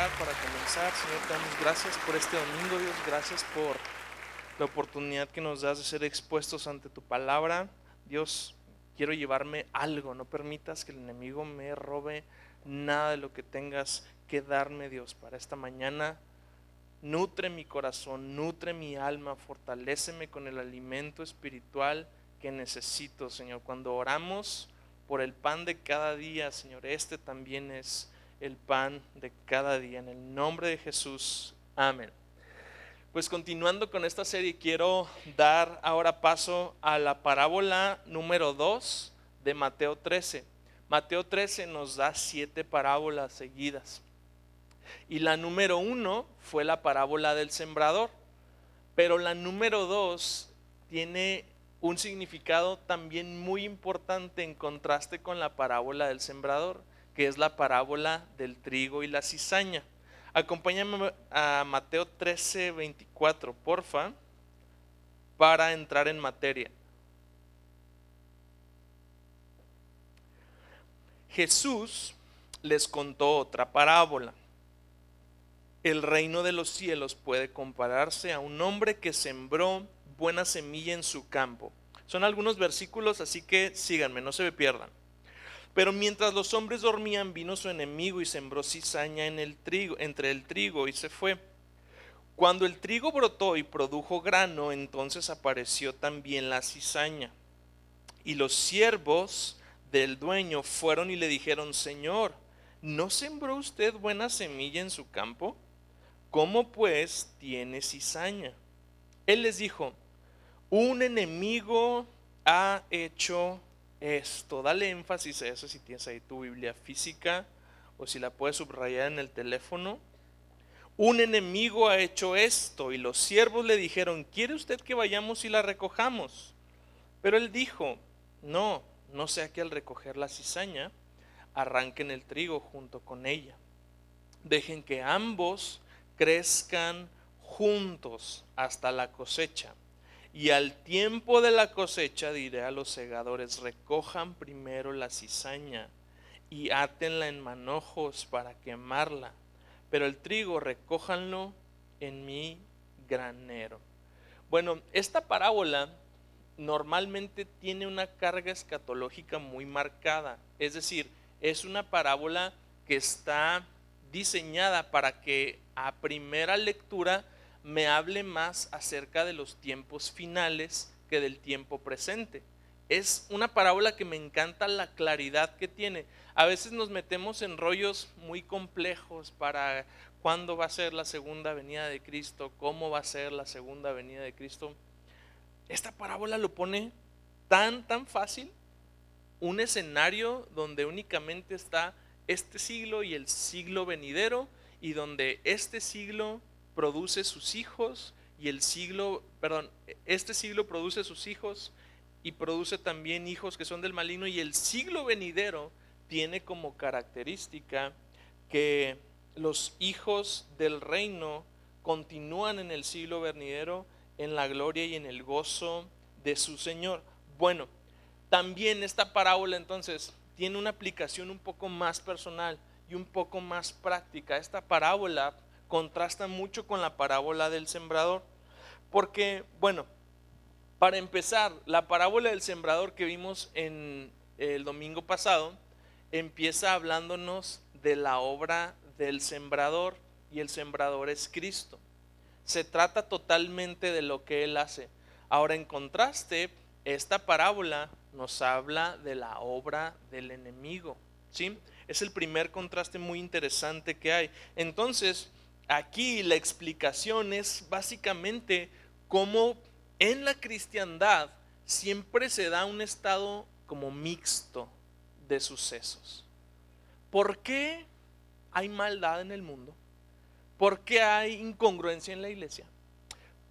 orar para comenzar. Señor, te damos gracias por este domingo, Dios. Gracias por la oportunidad que nos das de ser expuestos ante tu palabra. Dios, quiero llevarme algo. No permitas que el enemigo me robe nada de lo que tengas que darme, Dios, para esta mañana. Nutre mi corazón, nutre mi alma, fortaléceme con el alimento espiritual que necesito, Señor. Cuando oramos por el pan de cada día, Señor, este también es el pan de cada día. En el nombre de Jesús, amén. Pues continuando con esta serie, quiero dar ahora paso a la parábola número 2 de Mateo 13. Mateo 13 nos da 7 parábolas seguidas. Y la número 1 fue la parábola del sembrador. Pero la número 2 tiene un significado también muy importante en contraste con la parábola del sembrador, que es la parábola del trigo y la cizaña. Acompáñame a Mateo 13:24, porfa, para entrar en materia. Jesús les contó otra parábola. El reino de los cielos puede compararse a un hombre que sembró buena semilla en su campo. Son algunos versículos, así que síganme, no se me pierdan. Pero mientras los hombres dormían, vino su enemigo y sembró cizaña en el trigo, entre el trigo, y se fue. Cuando el trigo brotó y produjo grano, entonces apareció también la cizaña. Y los siervos del dueño fueron y le dijeron: Señor, ¿no sembró usted buena semilla en su campo? ¿Cómo pues tiene cizaña? Él les dijo: un enemigo ha hecho esto. Dale énfasis a eso si tienes ahí tu Biblia física o si la puedes subrayar en el teléfono. Un enemigo ha hecho esto. Y los siervos le dijeron: ¿quiere usted que vayamos y la recojamos? Pero él dijo: no, no sea que al recoger la cizaña arranquen el trigo junto con ella. Dejen que ambos crezcan juntos hasta la cosecha. Y al tiempo de la cosecha diré a los segadores: recojan primero la cizaña y átenla en manojos para quemarla, pero el trigo recójanlo en mi granero. Bueno, esta parábola normalmente tiene una carga escatológica muy marcada, es decir, es una parábola que está diseñada para que a primera lectura me hable más acerca de los tiempos finales que del tiempo presente. Es una parábola que me encanta la claridad que tiene. A veces nos metemos en rollos muy complejos para cuándo va a ser la segunda venida de Cristo, cómo va a ser la segunda venida de Cristo. Esta parábola lo pone tan fácil, un escenario donde únicamente está este siglo y el siglo venidero, y donde este siglo produce sus hijos y este siglo produce sus hijos y produce también hijos que son del maligno, y el siglo venidero tiene como característica que los hijos del reino continúan en el siglo venidero en la gloria y en el gozo de su Señor. Bueno, también esta parábola entonces tiene una aplicación un poco más personal y un poco más práctica. Esta parábola contrasta mucho con la parábola del sembrador, porque, bueno, para empezar, la parábola del sembrador que vimos en el domingo pasado empieza hablándonos de la obra del sembrador, y el sembrador es Cristo. Se trata totalmente de lo que Él hace. Ahora, en contraste, esta parábola nos habla de la obra del enemigo, ¿sí? Es el primer contraste muy interesante que hay. Entonces, aquí la explicación es básicamente cómo en la cristiandad siempre se da un estado como mixto de sucesos. ¿Por qué hay maldad en el mundo? ¿Por qué hay incongruencia en la iglesia?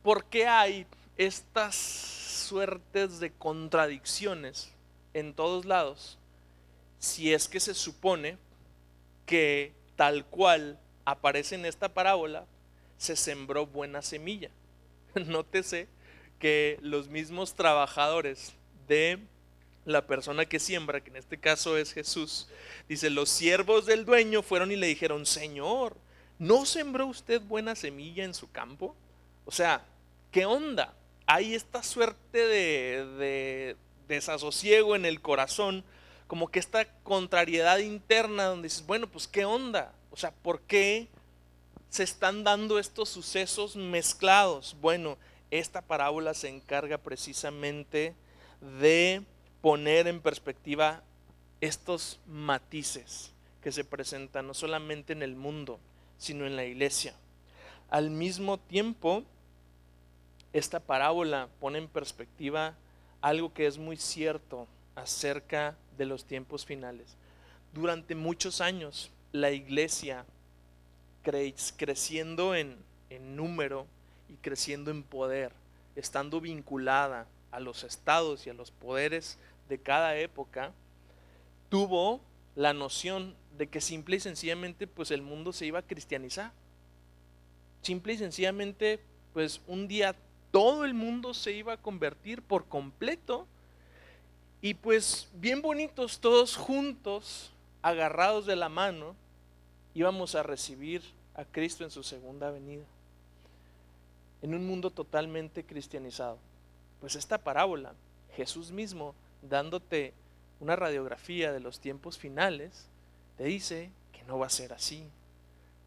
¿Por qué hay estas suertes de contradicciones en todos lados? Si es que se supone que tal cual aparece en esta parábola, se sembró buena semilla. Nótese que los mismos trabajadores de la persona que siembra, que en este caso es Jesús, dice: los siervos del dueño fueron y le dijeron: Señor, ¿No sembró usted buena semilla en su campo? O sea, ¿qué onda? Hay esta suerte de desasosiego en el corazón, como que esta contrariedad interna donde dices, bueno, pues ¿qué onda? O sea, ¿por qué se están dando estos sucesos mezclados? Bueno, esta parábola se encarga precisamente de poner en perspectiva estos matices que se presentan no solamente en el mundo, sino en la iglesia. Al mismo tiempo, esta parábola pone en perspectiva algo que es muy cierto acerca de los tiempos finales. Durante muchos años, la iglesia creciendo en número y creciendo en poder, estando vinculada a los estados y a los poderes de cada época, tuvo la noción de que simple y sencillamente pues el mundo se iba a cristianizar. Simple y sencillamente pues un día todo el mundo se iba a convertir por completo y pues bien bonitos todos juntos, agarrados de la mano, íbamos a recibir a Cristo en su segunda venida, en un mundo totalmente cristianizado. Pues esta parábola, Jesús mismo dándote una radiografía de los tiempos finales, te dice que no va a ser así,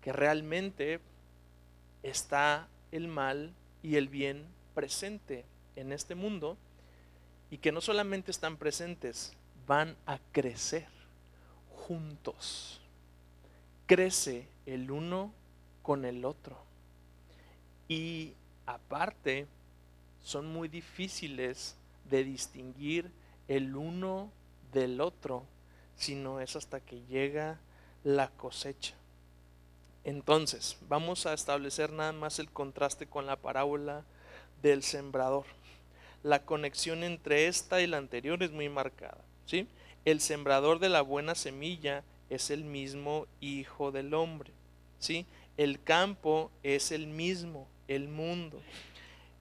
que realmente está el mal y el bien presente en este mundo y que no solamente están presentes, van a crecer juntos. Crece el uno con el otro y aparte son muy difíciles de distinguir el uno del otro, si no es hasta que llega la cosecha. Entonces, vamos a establecer nada más el contraste con la parábola del sembrador. La conexión entre esta y la anterior es muy marcada, ¿sí? El sembrador de la buena semilla es el mismo Hijo del Hombre, ¿sí? El campo es el mismo, el mundo.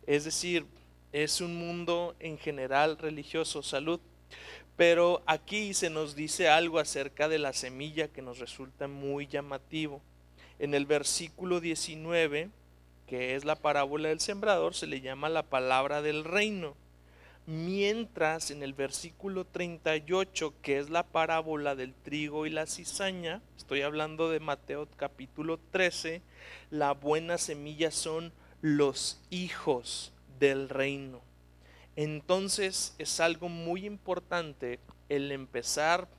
Es decir, es un mundo en general religioso, salud. Pero aquí se nos dice algo acerca de la semilla que nos resulta muy llamativo. En el versículo 19, que es la parábola del sembrador, se le llama la palabra del reino. Mientras en el versículo 38, que es la parábola del trigo y la cizaña, estoy hablando de Mateo capítulo 13, la buena semilla son los hijos del reino. Entonces es algo muy importante el empezar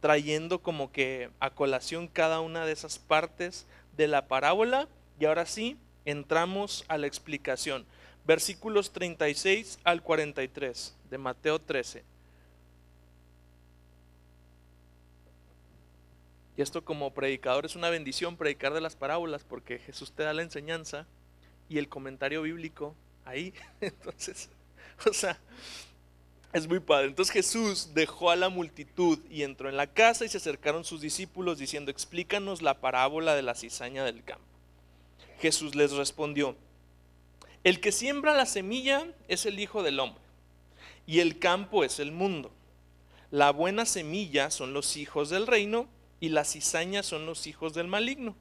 trayendo como que a colación cada una de esas partes de la parábola y ahora sí entramos a la explicación. Versículos 36 al 43 de Mateo 13. Y esto como predicador es una bendición predicar de las parábolas porque Jesús te da la enseñanza y el comentario bíblico ahí. Entonces, o sea, es muy padre. Entonces Jesús dejó a la multitud y entró en la casa y se acercaron sus discípulos diciendo, explícanos la parábola de la cizaña del campo. Jesús les respondió, el que siembra la semilla es el Hijo del Hombre y el campo es el mundo. La buena semilla son los hijos del reino y la cizaña son los hijos del maligno.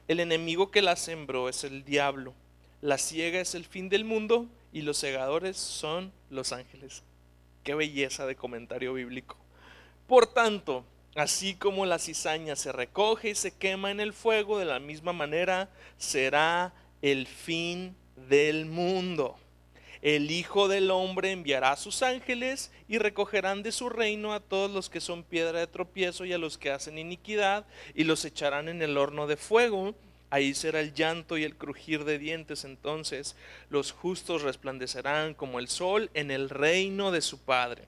El enemigo que la sembró es el diablo. La siega es el fin del mundo y los segadores son los ángeles. Qué belleza de comentario bíblico. Por tanto, así como la cizaña se recoge y se quema en el fuego, de la misma manera será el fin del mundo. El Hijo del Hombre enviará a sus ángeles y recogerán de su reino a todos los que son piedra de tropiezo y a los que hacen iniquidad y los echarán en el horno de fuego. Ahí será el llanto y el crujir de dientes. Entonces los justos resplandecerán como el sol en el reino de su Padre.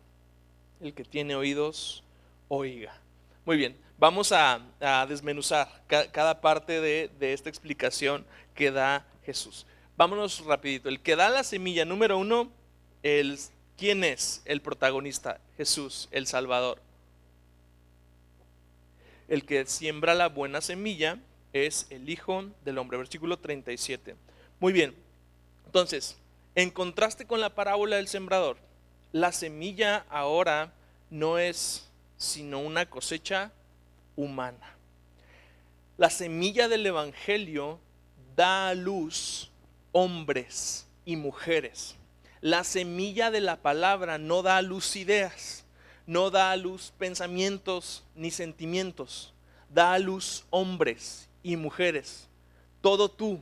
El que tiene oídos, oiga. Muy bien, vamos a desmenuzar cada parte de esta explicación que da Jesús. Vámonos rapidito. El que da la semilla, número uno, ¿quién es el protagonista? Jesús, el Salvador. El que siembra la buena semilla es el Hijo del Hombre. Versículo 37. Muy bien, entonces, en contraste con la parábola del sembrador, la semilla ahora no es sino una cosecha humana. La semilla del evangelio da a luz hombres y mujeres. La semilla de la palabra no da a luz ideas, no da a luz pensamientos ni sentimientos, da a luz hombres y mujeres. Todo tú,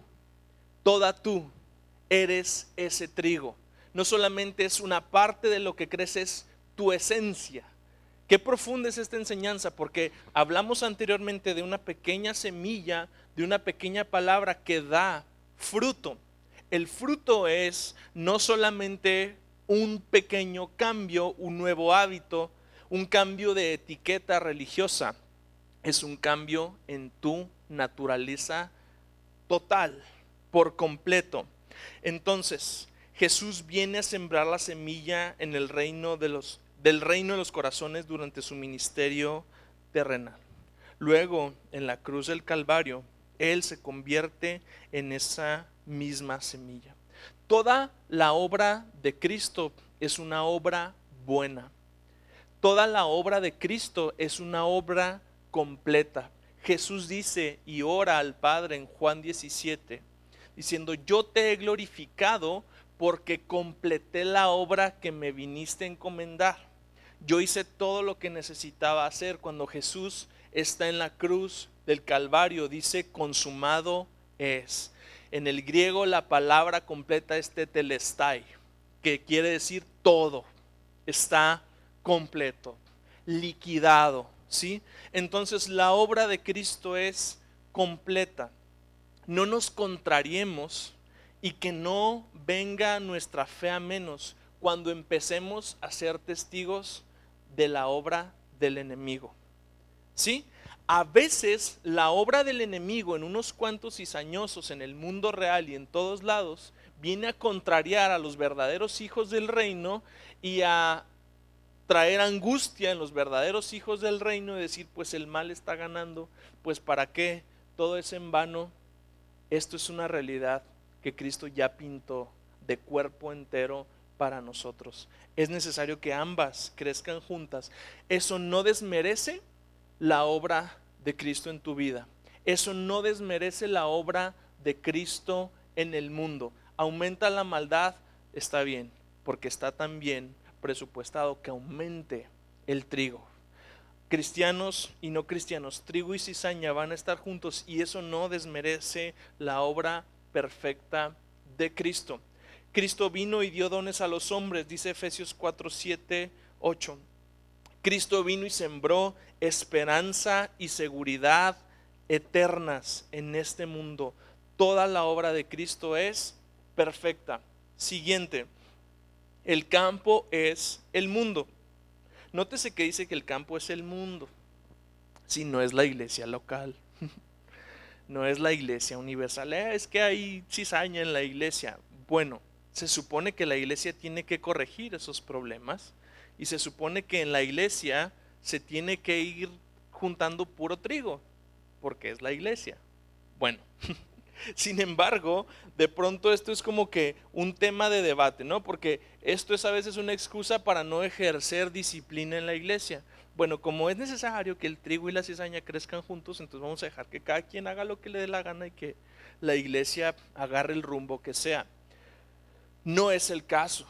toda tú eres ese trigo. No solamente es una parte de lo que crece, es tu esencia. Qué profunda es esta enseñanza, porque hablamos anteriormente de una pequeña semilla, de una pequeña palabra que da fruto. El fruto es no solamente un pequeño cambio, un nuevo hábito, un cambio de etiqueta religiosa, es un cambio en tu naturaleza total, por completo. Entonces, Jesús viene a sembrar la semilla en el reino del reino de los corazones durante su ministerio terrenal. Luego, en la cruz del Calvario, Él se convierte en esa misma semilla. Toda la obra de Cristo es una obra buena. Toda la obra de Cristo es una obra completa. Jesús dice y ora al Padre en Juan 17, diciendo: yo te he glorificado porque completé la obra que me viniste a encomendar. Yo hice todo lo que necesitaba hacer. Cuando Jesús está en la cruz del Calvario, dice: consumado es. En el griego la palabra completa es tetelestai, que quiere decir todo está completo, liquidado, ¿sí? Entonces la obra de Cristo es completa. No nos contrariemos y que no venga nuestra fe a menos cuando empecemos a ser testigos de la obra del enemigo, ¿sí? A veces la obra del enemigo en unos cuantos cizañosos en el mundo real y en todos lados viene a contrariar a los verdaderos hijos del reino y a traer angustia en los verdaderos hijos del reino y decir: pues el mal está ganando, pues para qué, todo es en vano. Esto es una realidad que Cristo ya pintó de cuerpo entero para nosotros. Es necesario que ambas crezcan juntas. Eso no desmerece la obra de Cristo en tu vida. Eso no desmerece la obra de Cristo en el mundo. Aumenta la maldad, está bien, porque está también presupuestado que aumente el trigo. Cristianos y no cristianos, trigo y cizaña van a estar juntos, y eso no desmerece la obra perfecta de Cristo. Cristo vino y dio dones a los hombres, dice Efesios 4, 7, 8. Cristo vino y sembró esperanza y seguridad eternas en este mundo. Toda la obra de Cristo es perfecta. Siguiente, el campo es el mundo. Nótese que dice que el campo es el mundo. Si no es la iglesia local, no es la iglesia universal. Es que hay cizaña en la iglesia. Bueno, se supone que la iglesia tiene que corregir esos problemas, y se supone que en la iglesia se tiene que ir juntando puro trigo, porque es la iglesia. Bueno, sin embargo, de pronto esto es como que un tema de debate, ¿no? Porque esto es a veces una excusa para no ejercer disciplina en la iglesia. Bueno, como es necesario que el trigo y la cizaña crezcan juntos, entonces vamos a dejar que cada quien haga lo que le dé la gana y que la iglesia agarre el rumbo que sea. No es el caso.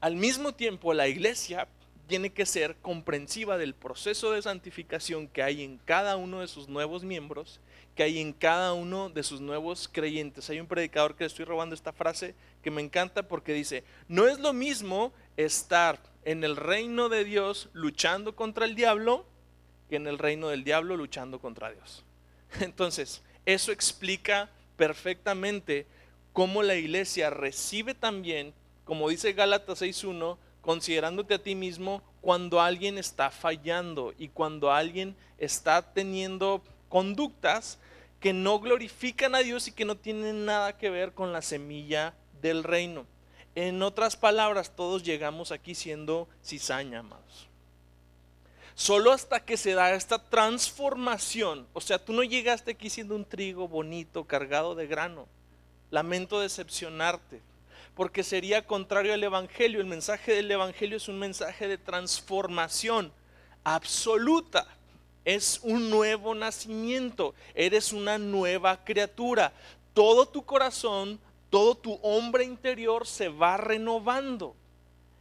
Al mismo tiempo, la iglesia tiene que ser comprensiva del proceso de santificación que hay en cada uno de sus nuevos miembros, que hay en cada uno de sus nuevos creyentes. Hay un predicador que le estoy robando esta frase que me encanta, porque dice: no es lo mismo estar en el reino de Dios luchando contra el diablo que en el reino del diablo luchando contra Dios. Entonces, eso explica perfectamente cómo la iglesia recibe también, como dice Gálatas 6:1, considerándote a ti mismo cuando alguien está fallando y cuando alguien está teniendo conductas que no glorifican a Dios y que no tienen nada que ver con la semilla del reino. En otras palabras, todos llegamos aquí siendo cizaña, amados. Solo hasta que se da esta transformación, o sea, tú no llegaste aquí siendo un trigo bonito, cargado de grano. Lamento decepcionarte, porque sería contrario al evangelio. El mensaje del evangelio es un mensaje de transformación absoluta. es un nuevo nacimiento, eres una nueva criatura. Todo tu corazón, todo tu hombre interior se va renovando.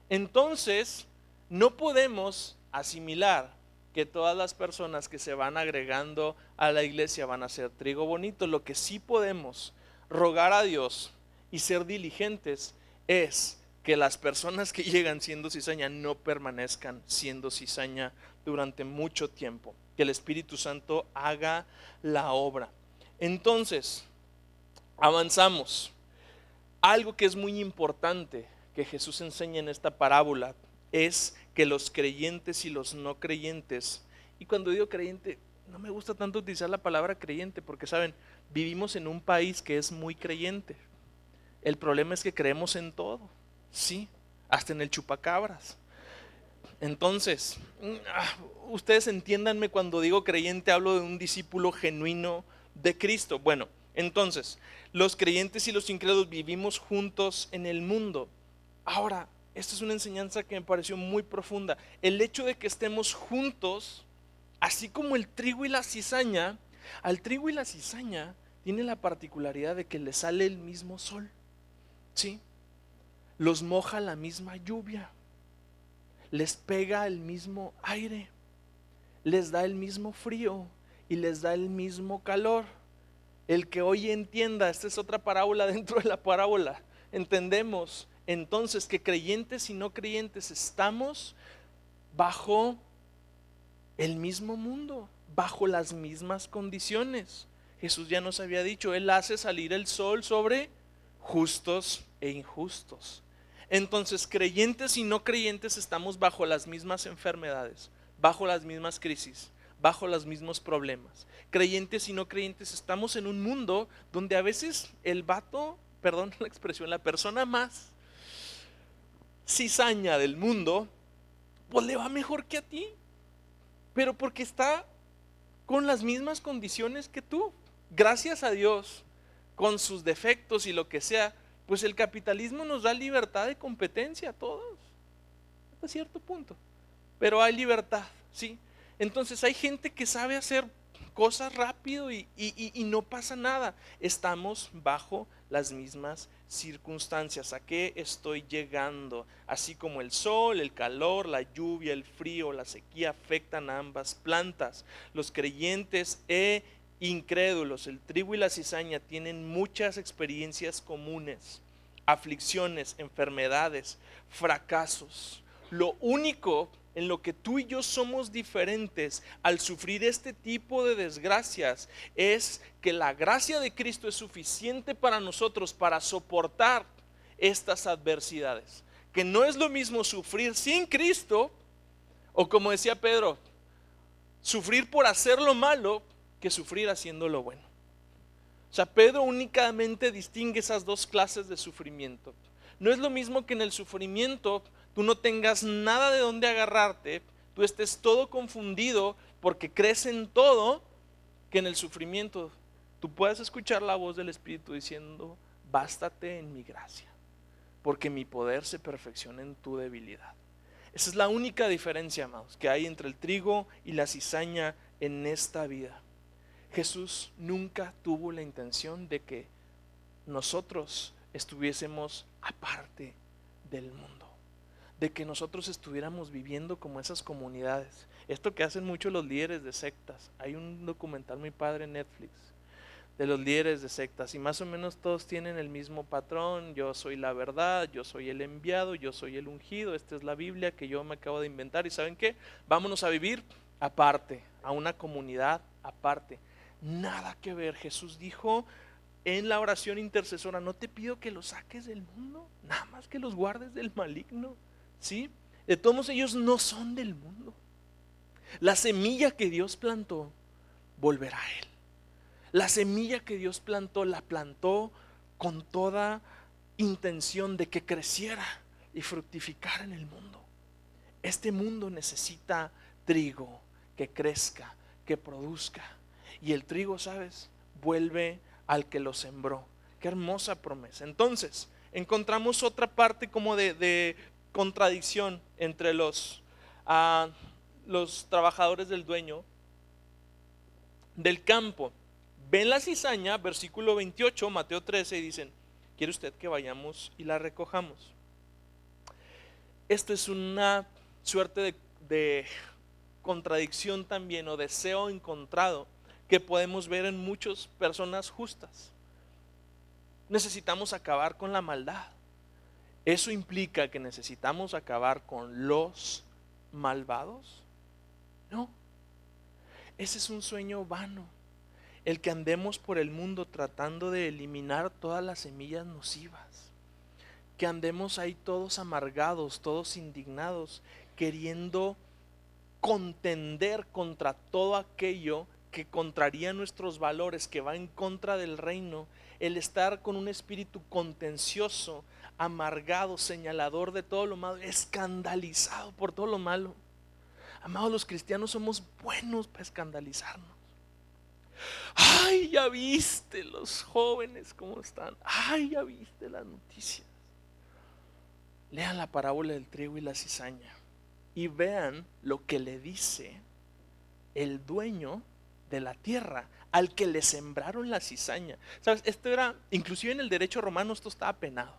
Entonces, no podemos asimilar que todas las personas que se van agregando a la iglesia van a ser trigo bonito. Lo que sí podemos rogar a Dios y ser diligentes es que las personas que llegan siendo cizaña no permanezcan siendo cizaña durante mucho tiempo. Que el Espíritu Santo haga la obra. Entonces, avanzamos. Algo que es muy importante que Jesús enseña en esta parábola es que los creyentes y los no creyentes, y cuando digo creyente, no me gusta tanto utilizar la palabra creyente porque saben, vivimos en un país que es muy creyente. El problema es que creemos en todo, sí, hasta en el chupacabras. Entonces, ustedes entiéndanme cuando digo creyente, hablo de un discípulo genuino de Cristo. Bueno, entonces, los creyentes y los incrédulos vivimos juntos en el mundo. Ahora, esta es una enseñanza que me pareció muy profunda. El hecho de que estemos juntos, así como el trigo y la cizaña, al trigo y la cizaña tiene la particularidad de que le sale el mismo sol, ¿sí? Los moja la misma lluvia, les pega el mismo aire, les da el mismo frío y les da el mismo calor. El que hoy entienda, esta es otra parábola dentro de la parábola, entendemos entonces que creyentes y no creyentes estamos bajo el mismo mundo, bajo las mismas condiciones. Jesús ya nos había dicho, Él hace salir el sol sobre justos e injustos. Entonces, creyentes y no creyentes estamos bajo las mismas enfermedades, bajo las mismas crisis, bajo los mismos problemas. Creyentes y no creyentes estamos en un mundo donde a veces el vato, perdón la expresión, la persona más cizaña del mundo, pues le va mejor que a ti, pero porque está con las mismas condiciones que tú. Gracias a Dios, con sus defectos y lo que sea, pues el capitalismo nos da libertad de competencia a todos, hasta cierto punto, pero hay libertad, ¿sí? Entonces hay gente que sabe hacer cosas rápido y no pasa nada. Estamos bajo las mismas circunstancias. ¿A qué estoy llegando? Así como el sol, el calor, la lluvia, el frío, la sequía afectan a ambas plantas. Los creyentes incrédulos, el trigo y la cizaña tienen muchas experiencias comunes, aflicciones, enfermedades, fracasos. Lo único en lo que tú y yo somos diferentes al sufrir este tipo de desgracias es que la gracia de Cristo es suficiente para nosotros para soportar estas adversidades. Que no es lo mismo sufrir sin Cristo, o como decía Pedro, sufrir por hacer lo malo que sufrir haciendo lo bueno. O sea, Pedro únicamente distingue esas dos clases de sufrimiento. No es lo mismo que en el sufrimiento tú no tengas nada de dónde agarrarte, tú estés todo confundido porque crees en todo, que en el sufrimiento tú puedas escuchar la voz del Espíritu diciendo, bástate en mi gracia, porque mi poder se perfecciona en tu debilidad. Esa es la única diferencia, amados, que hay entre el trigo y la cizaña en esta vida. Jesús nunca tuvo la intención de que nosotros estuviésemos aparte del mundo, de que nosotros estuviéramos viviendo como esas comunidades. Esto que hacen muchos los líderes de sectas. Hay un documental muy padre en Netflix de los líderes de sectas y más o menos todos tienen el mismo patrón. Yo soy la verdad, yo soy el enviado, yo soy el ungido, esta es la Biblia que yo me acabo de inventar. ¿Y saben qué? Vámonos a vivir aparte, a una comunidad aparte. Nada que ver. Jesús dijo en la oración intercesora, no te pido que los saques del mundo, nada más que los guardes del maligno, ¿sí? De todos ellos no son del mundo. La semilla que Dios plantó volverá a Él. La semilla que Dios plantó, la plantó con toda intención de que creciera y fructificara en el mundo. Este mundo necesita trigo que crezca, que produzca. Y el trigo, ¿sabes? Vuelve al que lo sembró. Qué hermosa promesa. Entonces, encontramos otra parte como de contradicción entre los trabajadores del dueño del campo ven la cizaña, versículo 28, Mateo 13, y dicen: ¿quiere usted que vayamos y la recojamos? Esto es una suerte de contradicción también, o deseo encontrado, que podemos ver en muchas personas justas. Necesitamos acabar con la maldad. ¿Eso implica que necesitamos acabar con los malvados? No. Ese es un sueño vano, el que andemos por el mundo tratando de eliminar todas las semillas nocivas, que andemos ahí todos amargados, todos indignados, queriendo contender contra todo aquello que contraría nuestros valores, que va en contra del reino. El estar con un espíritu contencioso, amargado, señalador de todo lo malo, escandalizado por todo lo malo. Amados, los cristianos somos buenos para escandalizarnos. Ay, ya viste los jóvenes cómo están. Ay, ya viste las noticias. Lean la parábola del trigo y la cizaña y vean lo que le dice el dueño de la tierra al que le sembraron la cizaña. ¿Sabes? Esto era, inclusive en el derecho romano, esto estaba penado,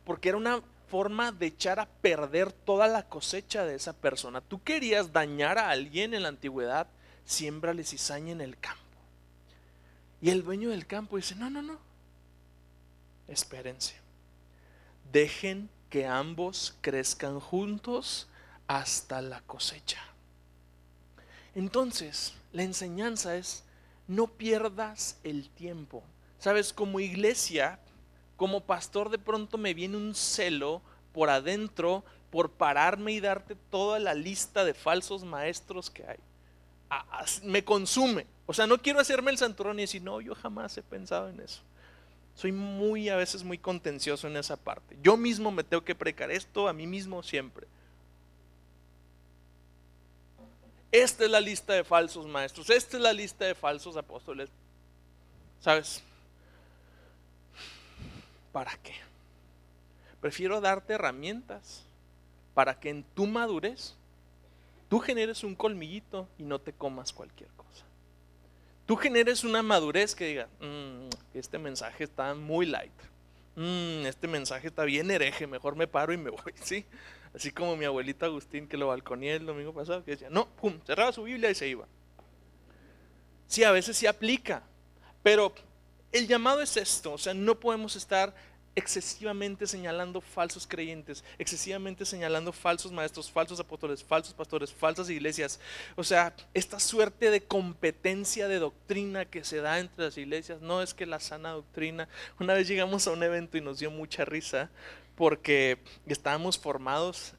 porque era una forma de echar a perder toda la cosecha de esa persona. Tú querías dañar a alguien en la antigüedad, siémbrale cizaña en el campo. Y el dueño del campo dice: no, espérense, dejen que ambos crezcan juntos hasta la cosecha. Entonces, la enseñanza es: no pierdas el tiempo. Sabes, como iglesia, como pastor, de pronto me viene un celo por adentro por pararme y darte toda la lista de falsos maestros que hay. Me consume. O sea, no quiero hacerme el santurrón y decir: no, yo jamás he pensado en eso. Soy a veces muy contencioso en esa parte. Yo mismo me tengo que predicar esto a mí mismo siempre. Esta es la lista de falsos maestros, esta es la lista de falsos apóstoles. ¿Sabes? ¿Para qué? Prefiero darte herramientas para que en tu madurez tú generes un colmillito y no te comas cualquier cosa. Tú generes una madurez que diga: este mensaje está muy light, este mensaje está bien hereje, mejor me paro y me voy, ¿sí? Así como mi abuelita Agustín, que lo balconeé el domingo pasado, que decía: no, pum, cerraba su Biblia y se iba. Sí, a veces sí aplica, pero el llamado es esto. O sea, no podemos estar excesivamente señalando falsos creyentes, excesivamente señalando falsos maestros, falsos apóstoles, falsos pastores, falsas iglesias. O sea, esta suerte de competencia de doctrina que se da entre las iglesias no es que la sana doctrina. Una vez llegamos a un evento y nos dio mucha risa porque estábamos formados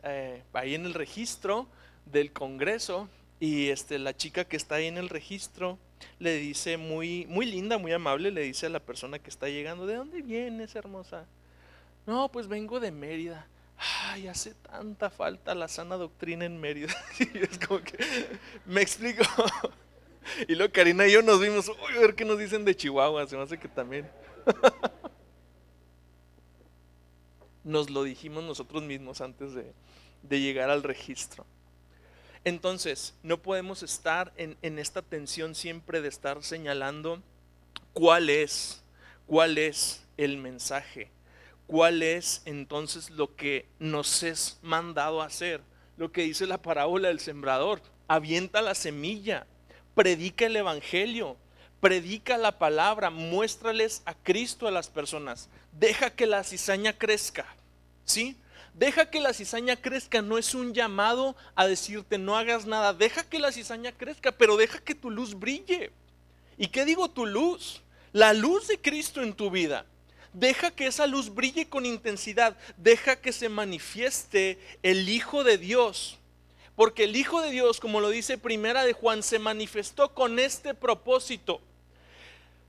ahí en el registro del Congreso, y la chica que está ahí en el registro le dice, muy linda, muy amable, le dice a la persona que está llegando: ¿de dónde vienes, hermosa? No, pues vengo de Mérida. Ay, hace tanta falta la sana doctrina en Mérida. Y es como que, me explico. Y luego Karina y yo nos vimos: uy, a ver qué nos dicen de Chihuahua. Se me hace que también nos lo dijimos nosotros mismos antes de llegar al registro. Entonces, no podemos estar en esta tensión siempre de estar señalando cuál es el mensaje, cuál es entonces lo que nos es mandado a hacer. Lo que dice la parábola del sembrador: avienta la semilla, predica el evangelio, predica la palabra, muéstrales a Cristo a las personas, deja que la cizaña crezca, ¿sí? Deja que la cizaña crezca. No es un llamado a decirte: no hagas nada. Deja que la cizaña crezca, pero deja que tu luz brille. ¿Y qué digo tu luz? La luz de Cristo en tu vida. Deja que esa luz brille con intensidad. Deja que se manifieste el Hijo de Dios. Porque el Hijo de Dios, como lo dice Primera de Juan, se manifestó con este propósito: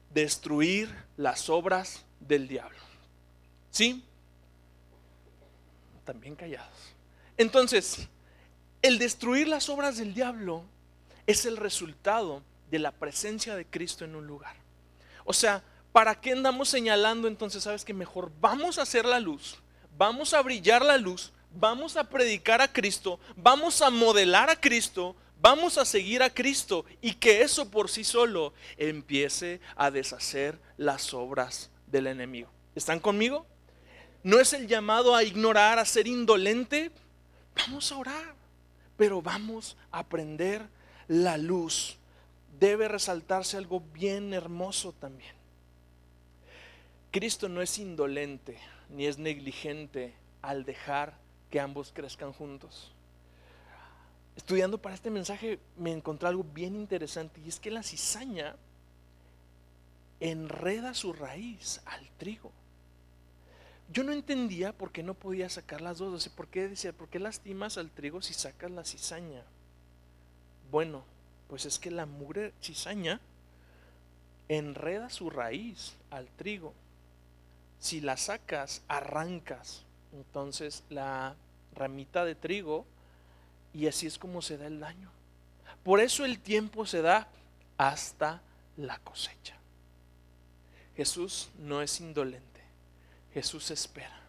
destruir las obras del diablo. ¿Sí? También callados. Entonces, el destruir las obras del diablo es el resultado de la presencia de Cristo en un lugar. O sea, ¿para qué andamos señalando entonces? Sabes que mejor vamos a hacer la luz, vamos a brillar la luz, vamos a predicar a Cristo, vamos a modelar a Cristo, Vamos a seguir a Cristo y que eso por sí solo empiece a deshacer las obras del enemigo. ¿Están conmigo? No es el llamado a ignorar, a ser indolente. Vamos a orar, pero vamos a aprender la luz. Debe resaltarse algo bien hermoso también. Cristo no es indolente ni es negligente al dejar que ambos crezcan juntos. Estudiando para este mensaje me encontré algo bien interesante, y es que la cizaña enreda su raíz al trigo. Yo no entendía por qué no podía sacar las dos. O sea, ¿por qué lastimas al trigo si sacas la cizaña? Bueno, pues es que la mugre cizaña enreda su raíz al trigo. Si la sacas, arrancas entonces la ramita de trigo, y así es como se da el daño. Por eso el tiempo se da hasta la cosecha. Jesús no es indolente. Jesús espera.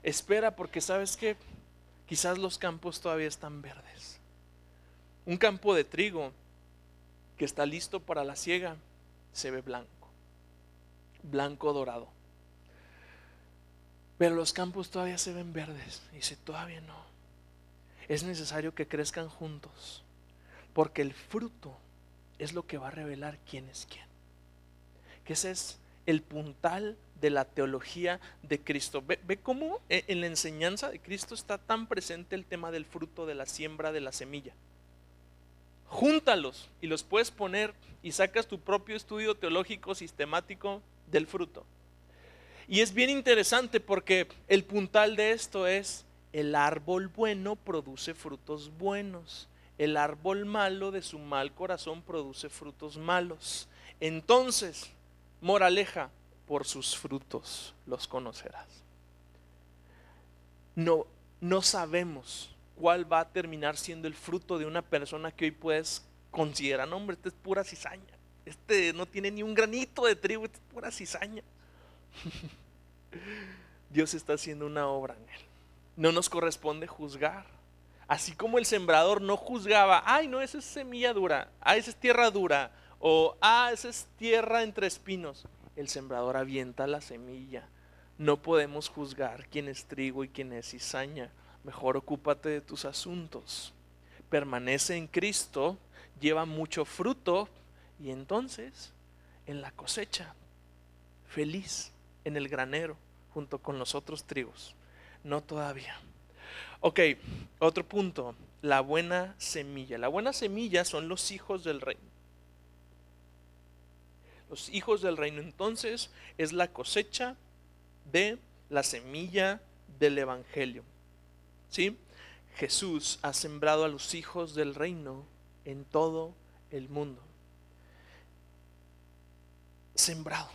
Espera porque sabes que quizás los campos todavía están verdes. Un campo de trigo que está listo para la siega se ve blanco, blanco dorado. Pero los campos todavía se ven verdes. Y dice, todavía no. Es necesario que crezcan juntos, porque el fruto es lo que va a revelar quién es quién. Que ese es el puntal de la teología de Cristo. Ve cómo en la enseñanza de Cristo está tan presente el tema del fruto, de la siembra, de la semilla. Júntalos y los puedes poner y sacas tu propio estudio teológico sistemático del fruto. Y es bien interesante porque el puntal de esto es: el árbol bueno produce frutos buenos, el árbol malo de su mal corazón produce frutos malos. Entonces, moraleja, por sus frutos los conocerás. No sabemos cuál va a terminar siendo el fruto de una persona que hoy puedes considerar, no, hombre, este es pura cizaña, este no tiene ni un granito de trigo, este es pura cizaña. Dios está haciendo una obra en él. No nos corresponde juzgar. Así como el sembrador no juzgaba, ay no, esa es semilla dura, esa es tierra dura, o esa es tierra entre espinos. El sembrador avienta la semilla. No podemos juzgar quién es trigo y quién es cizaña. Mejor ocúpate de tus asuntos. Permanece en Cristo, lleva mucho fruto, y entonces en la cosecha, feliz en el granero junto con los otros trigos. No todavía. Ok, otro punto, la buena semilla. La buena semilla son los hijos del reino. Los hijos del reino entonces es la cosecha de la semilla del evangelio. ¿Sí? Jesús ha sembrado a los hijos del reino en todo el mundo. Sembrado.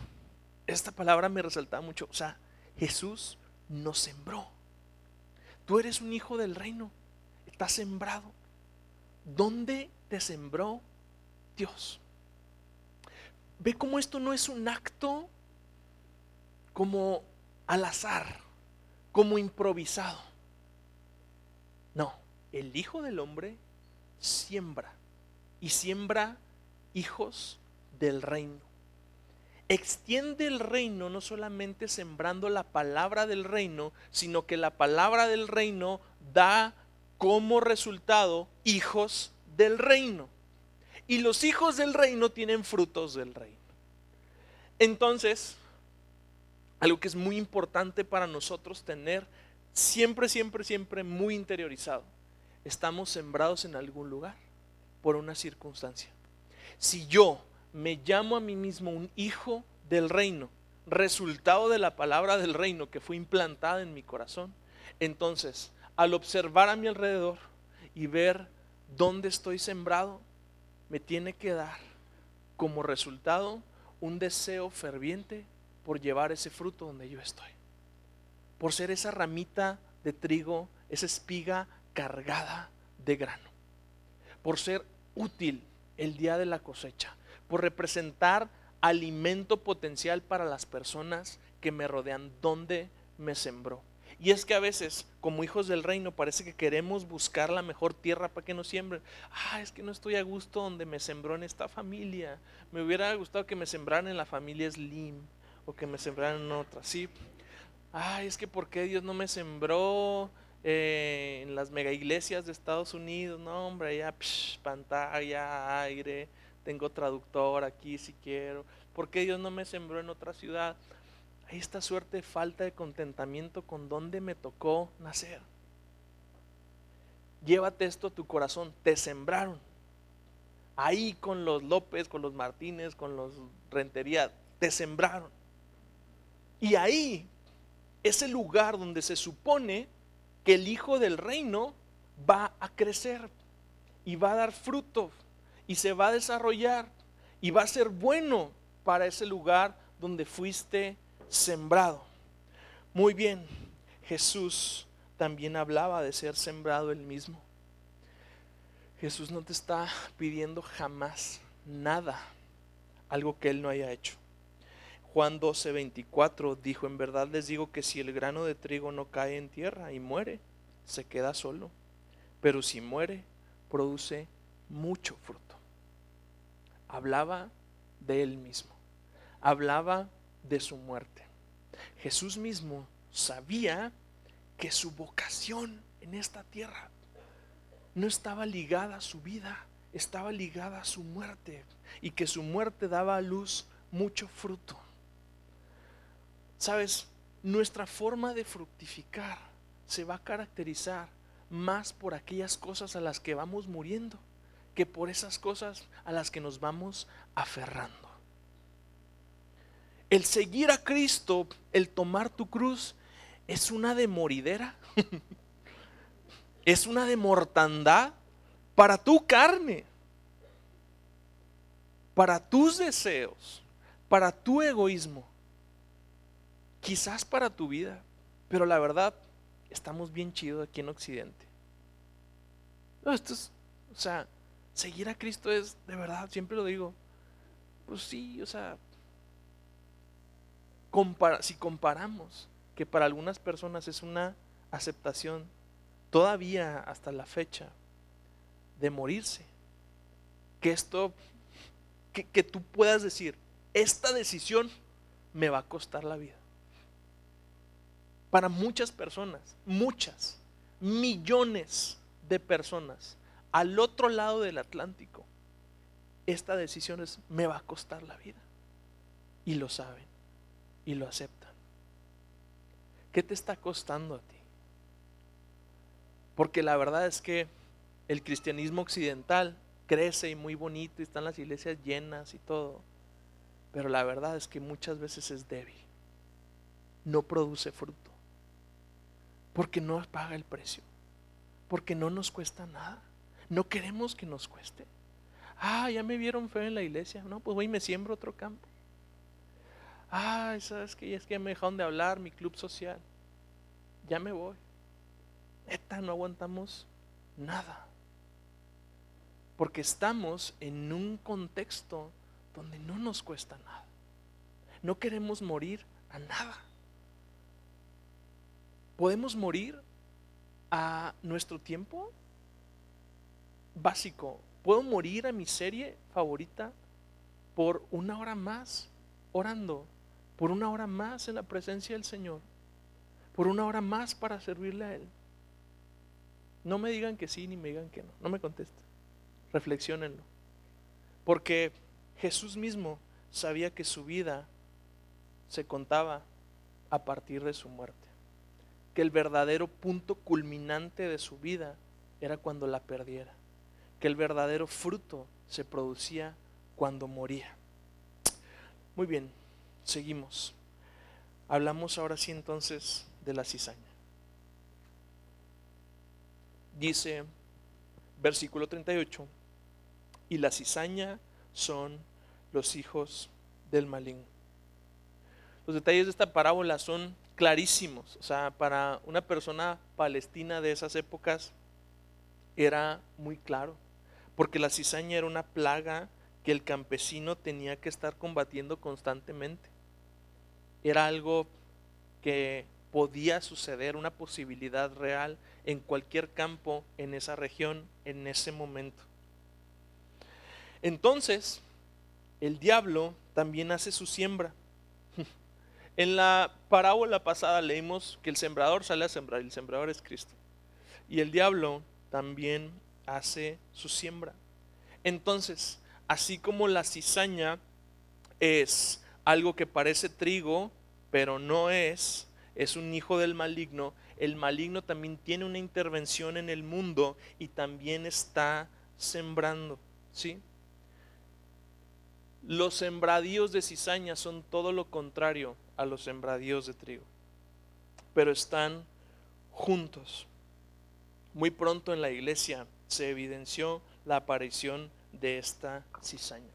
Esta palabra me resaltaba mucho. O sea, Jesús nos sembró. Tú eres un hijo del reino. Estás sembrado. ¿Dónde te sembró Dios? Ve cómo esto no es un acto como al azar, como improvisado. No, el Hijo del Hombre siembra, y siembra hijos del reino. Extiende el reino no solamente sembrando la palabra del reino, sino que la palabra del reino da como resultado hijos del reino. Y los hijos del reino tienen frutos del reino. Entonces, algo que es muy importante para nosotros tener siempre, siempre, siempre muy interiorizado: estamos sembrados en algún lugar por una circunstancia. Si yo me llamo a mí mismo un hijo del reino, resultado de la palabra del reino que fue implantada en mi corazón, entonces al observar a mi alrededor y ver dónde estoy sembrado, me tiene que dar como resultado un deseo ferviente por llevar ese fruto donde yo estoy, por ser esa ramita de trigo, esa espiga cargada de grano, por ser útil el día de la cosecha, por representar alimento potencial para las personas que me rodean, donde me sembró. Y es que a veces, como hijos del reino, parece que queremos buscar la mejor tierra para que nos siembren. Es que no estoy a gusto donde me sembró en esta familia. Me hubiera gustado que me sembraran en la familia Slim o que me sembraran en otra, ¿sí? Es que ¿por qué Dios no me sembró en las mega iglesias de Estados Unidos? No, hombre, ya pantalla, aire, tengo traductor aquí si quiero. ¿Por qué Dios no me sembró en otra ciudad? Hay esta suerte de falta de contentamiento con donde me tocó nacer. Llévate esto a tu corazón, te sembraron. Ahí con los López, con los Martínez, con los Rentería, te sembraron. Y ahí es el lugar donde se supone que el hijo del reino va a crecer y va a dar fruto y se va a desarrollar y va a ser bueno para ese lugar donde fuiste sembrado. Muy bien, Jesús también hablaba de ser sembrado él mismo. Jesús no te está pidiendo jamás nada, algo que él no haya hecho. Juan 12:24 dijo: en verdad les digo que si el grano de trigo no cae en tierra y muere, se queda solo, pero si muere, produce mucho fruto. Hablaba de él mismo, hablaba de su muerte. Jesús mismo sabía que su vocación en esta tierra no estaba ligada a su vida, estaba ligada a su muerte, y que su muerte daba a luz mucho fruto. Sabes, nuestra forma de fructificar se va a caracterizar más por aquellas cosas a las que vamos muriendo que por esas cosas a las que nos vamos aferrando. El seguir a Cristo, el tomar tu cruz, es una de moridera, es una de mortandad para tu carne, para tus deseos, para tu egoísmo, quizás para tu vida, pero la verdad, estamos bien chidos aquí en Occidente. No, seguir a Cristo es, de verdad, siempre lo digo, pues sí, si comparamos que para algunas personas es una aceptación todavía hasta la fecha de morirse, que tú puedas decir, esta decisión me va a costar la vida. Para muchas personas, muchas, millones de personas al otro lado del Atlántico, esta decisión me va a costar la vida. Y lo saben y lo aceptan. ¿Qué te está costando a ti? Porque la verdad es que el cristianismo occidental crece y muy bonito y están las iglesias llenas y todo, pero la verdad es que muchas veces es débil, no produce fruto, porque no paga el precio, porque no nos cuesta nada, no queremos que nos cueste. Ya me vieron feo en la iglesia, no, pues voy y me siembro otro campo. ¿Sabes qué? Es que me dejaron de hablar mi club social, ya me voy. Neta, no aguantamos nada, porque estamos en un contexto donde no nos cuesta nada, no queremos morir a nada. Podemos morir a nuestro tiempo básico. Puedo morir a mi serie favorita por una hora más orando, por una hora más en la presencia del Señor, por una hora más para servirle a Él. No me digan que sí ni me digan que no, no me contesten, reflexiónenlo, porque Jesús mismo sabía que su vida se contaba a partir de su muerte, que el verdadero punto culminante de su vida era cuando la perdiera, que el verdadero fruto se producía cuando moría. Muy bien, seguimos. Hablamos ahora sí entonces de la cizaña. Dice versículo 38: y la cizaña son los hijos del maligno. Los detalles de esta parábola son clarísimos. Para una persona palestina de esas épocas era muy claro, porque la cizaña era una plaga que el campesino tenía que estar combatiendo constantemente. Era algo que podía suceder, una posibilidad real en cualquier campo, en esa región, en ese momento. Entonces, el diablo también hace su siembra. En la parábola pasada leímos que el sembrador sale a sembrar, y el sembrador es Cristo. Y el diablo también hace su siembra. Entonces, así como la cizaña es algo que parece trigo, pero no es un hijo del maligno, el maligno también tiene una intervención en el mundo y también está sembrando, ¿sí? Los sembradíos de cizaña son todo lo contrario a los sembradíos de trigo, pero están juntos. Muy pronto en la iglesia se evidenció la aparición de esta cizaña.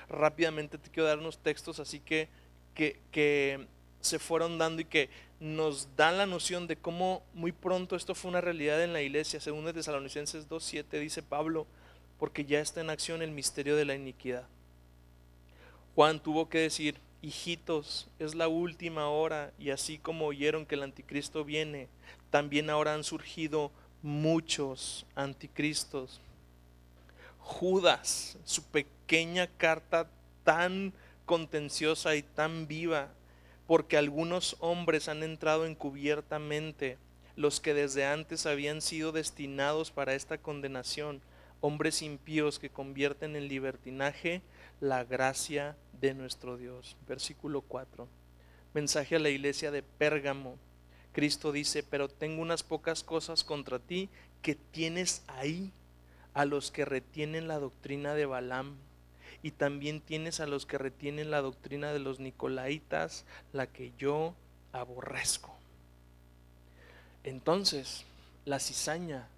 Rápidamente te quiero dar unos textos así que se fueron dando y que nos dan la noción de cómo muy pronto esto fue una realidad en la iglesia. Según de Tesalonicenses 2:7 dice Pablo, porque ya está en acción el misterio de la iniquidad. Juan tuvo que decir, hijitos, es la última hora, y así como oyeron que el anticristo viene, también ahora han surgido muchos anticristos. Judas, su pequeña carta tan contenciosa y tan viva, porque algunos hombres han entrado encubiertamente, los que desde antes habían sido destinados para esta condenación, hombres impíos que convierten en libertinaje la gracia de nuestro Dios. Versículo 4. Mensaje a la iglesia de Pérgamo. Cristo dice, pero tengo unas pocas cosas contra ti, que tienes ahí a los que retienen la doctrina de Balaam, y también tienes a los que retienen la doctrina de los Nicolaitas, la que yo aborrezco. Entonces, la cizaña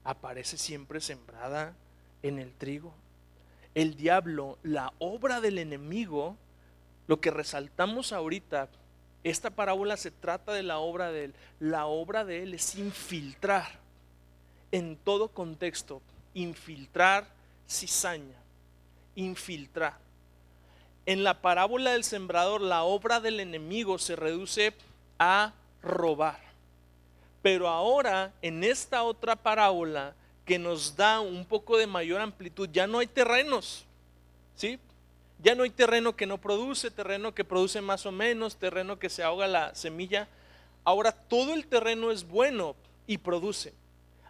aparece siempre sembrada en el trigo. El diablo, la obra del enemigo, lo que resaltamos ahorita, esta parábola se trata de la obra de él. La obra de él es infiltrar en todo contexto, infiltrar cizaña, infiltrar. En la parábola del sembrador, la obra del enemigo se reduce a robar. Pero ahora, en esta otra parábola que nos da un poco de mayor amplitud, ya no hay terrenos, ¿sí? Ya no hay terreno que no produce, terreno que produce más o menos, terreno que se ahoga la semilla. Ahora todo el terreno es bueno y produce.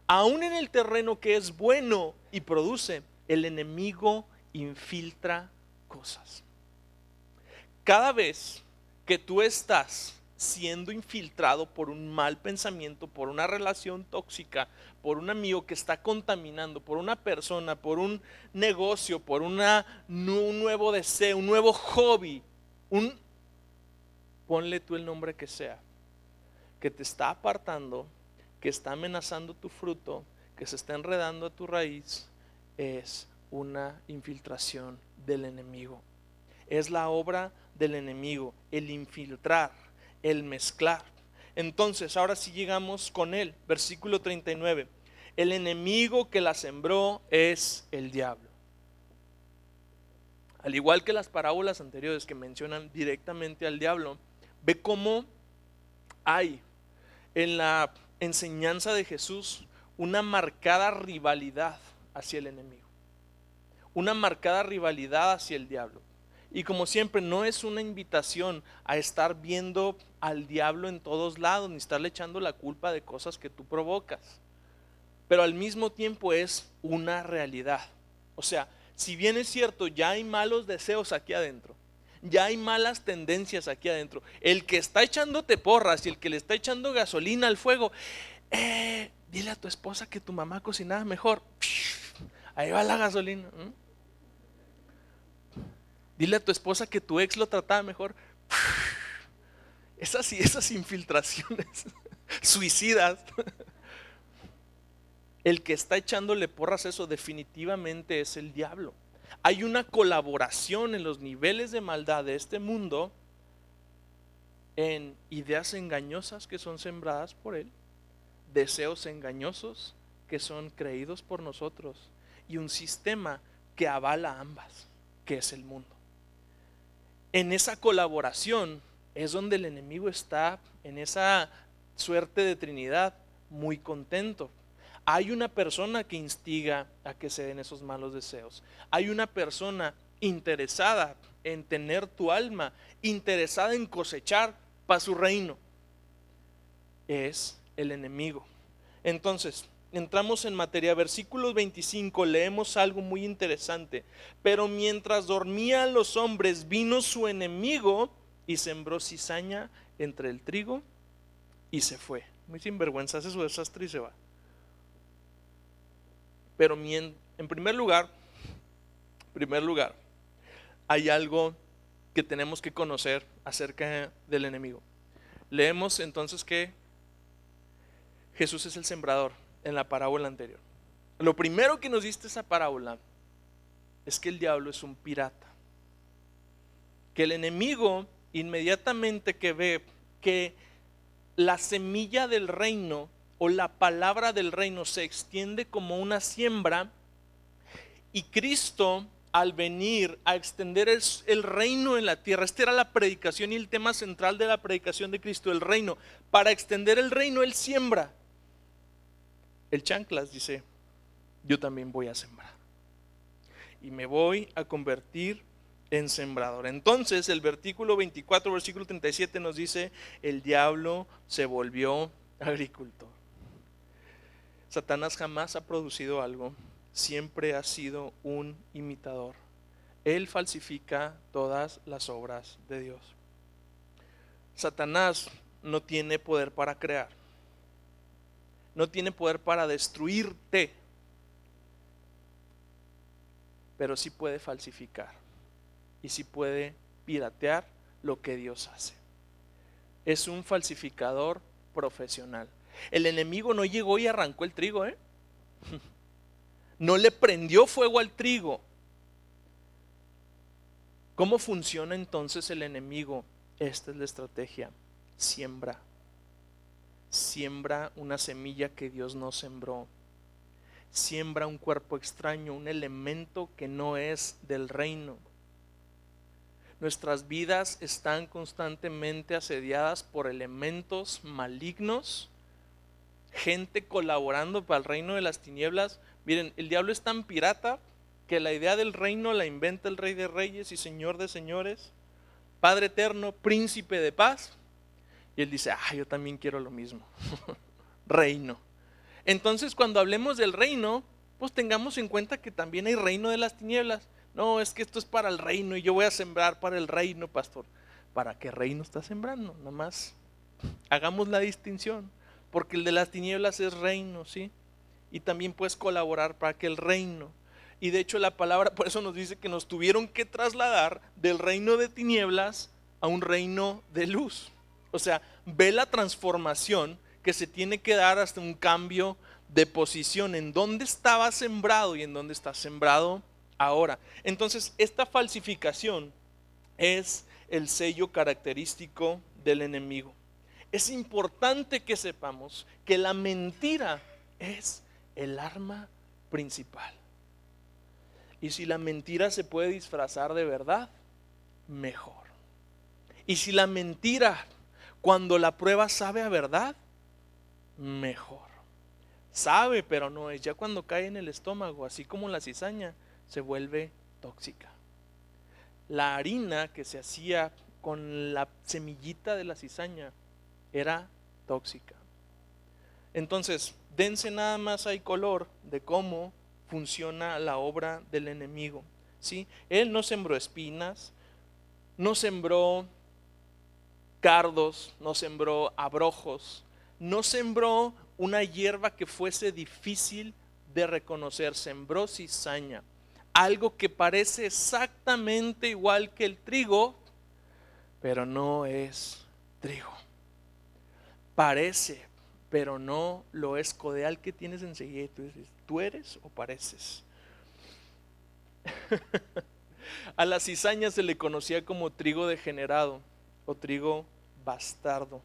Aún en el terreno que es bueno y produce, el enemigo infiltra cosas. Cada vez que tú estás siendo infiltrado por un mal pensamiento, por una relación tóxica, por un amigo que está contaminando, por una persona, por un negocio, por un nuevo deseo, un nuevo hobby, ponle tú el nombre que sea, que te está apartando, que está amenazando tu fruto, que se está enredando a tu raíz, es una infiltración del enemigo. Es la obra del enemigo, el infiltrar, el mezclar. Entonces, ahora sí llegamos con él, versículo 39. El enemigo que la sembró es el diablo. Al igual que las parábolas anteriores que mencionan directamente al diablo, ve cómo hay en la enseñanza de Jesús una marcada rivalidad hacia el enemigo, una marcada rivalidad hacia el diablo. Y como siempre, no es una invitación a estar viendo al diablo en todos lados, ni estarle echando la culpa de cosas que tú provocas, pero al mismo tiempo es una realidad. O sea, si bien es cierto, ya hay malos deseos aquí adentro, ya hay malas tendencias aquí adentro, el que está echándote porras y el que le está echando gasolina al fuego, dile a tu esposa que tu mamá cocinaba mejor, ahí va la gasolina. Dile a tu esposa que tu ex lo trataba mejor. Esas infiltraciones suicidas. El que está echándole porras eso definitivamente es el diablo. Hay una colaboración en los niveles de maldad de este mundo en ideas engañosas que son sembradas por él, deseos engañosos que son creídos por nosotros y un sistema que avala ambas, que es el mundo. En esa colaboración es donde el enemigo está, en esa suerte de Trinidad, muy contento. Hay una persona que instiga a que se den esos malos deseos. Hay una persona interesada en tener tu alma, interesada en cosechar para su reino. Es el enemigo. Entonces, entramos en materia. Versículo 25, leemos algo muy interesante. Pero mientras dormían los hombres, vino su enemigo y sembró cizaña entre el trigo y se fue. Muy sinvergüenza, hace su desastre y se va. Pero en primer lugar, hay algo que tenemos que conocer acerca del enemigo. Leemos entonces que Jesús es el sembrador en la parábola anterior. Lo primero que nos dice esa parábola es que el diablo es un pirata. Que el enemigo, inmediatamente que ve que la semilla del reino o la palabra del reino se extiende como una siembra, y Cristo, al venir a extender el reino en la tierra, esta era la predicación y el tema central de la predicación de Cristo, el reino. Para extender el reino, Él siembra. El chanclas dice: yo también voy a sembrar y me voy a convertir en sembrador. Entonces el versículo 24, versículo 37 nos dice: el diablo se volvió agricultor. Satanás jamás ha producido algo, siempre ha sido un imitador. Él falsifica todas las obras de Dios. Satanás no tiene poder para crear, no tiene poder para destruirte, pero sí puede falsificar y sí puede piratear lo que Dios hace. Es un falsificador profesional. El enemigo no llegó y arrancó el trigo, no le prendió fuego al trigo. ¿Cómo funciona entonces el enemigo? Esta es la estrategia: siembra una semilla que Dios no sembró, siembra un cuerpo extraño, un elemento que no es del reino. Nuestras vidas están constantemente asediadas por elementos malignos, gente colaborando para el reino de las tinieblas. Miren, el diablo es tan pirata que la idea del reino la inventa el Rey de Reyes y Señor de Señores, Padre eterno, Príncipe de paz, y él dice: yo también quiero lo mismo. Reino. Entonces, cuando hablemos del reino, pues tengamos en cuenta que también hay reino de las tinieblas. No, es que esto es para el reino y yo voy a sembrar para el reino, pastor. ¿Para qué reino está sembrando? Nomás hagamos la distinción, porque el de las tinieblas es reino, ¿sí? Y también puedes colaborar para que el reino. Y de hecho la palabra por eso nos dice que nos tuvieron que trasladar del reino de tinieblas a un reino de luz. O sea, ve la transformación que se tiene que dar hasta un cambio de posición en dónde estaba sembrado y en dónde está sembrado ahora. Entonces, esta falsificación es el sello característico del enemigo. Es importante que sepamos que la mentira es el arma principal. Y si la mentira se puede disfrazar de verdad, mejor. Y si la mentira, cuando la prueba, sabe a verdad, mejor. Sabe, pero no es. Ya cuando cae en el estómago, así como la cizaña, se vuelve tóxica. La harina que se hacía con la semillita de la cizaña era tóxica. Entonces, dense nada más ahí color de cómo funciona la obra del enemigo, ¿sí? Él no sembró espinas, no sembró cardos, no sembró abrojos, no sembró una hierba que fuese difícil de reconocer, sembró cizaña, algo que parece exactamente igual que el trigo, pero no es trigo. Parece, pero no lo es. Codeal que tienes enseguida y tú dices: ¿tú eres o pareces? A la cizaña se le conocía como trigo degenerado o trigo bastardo,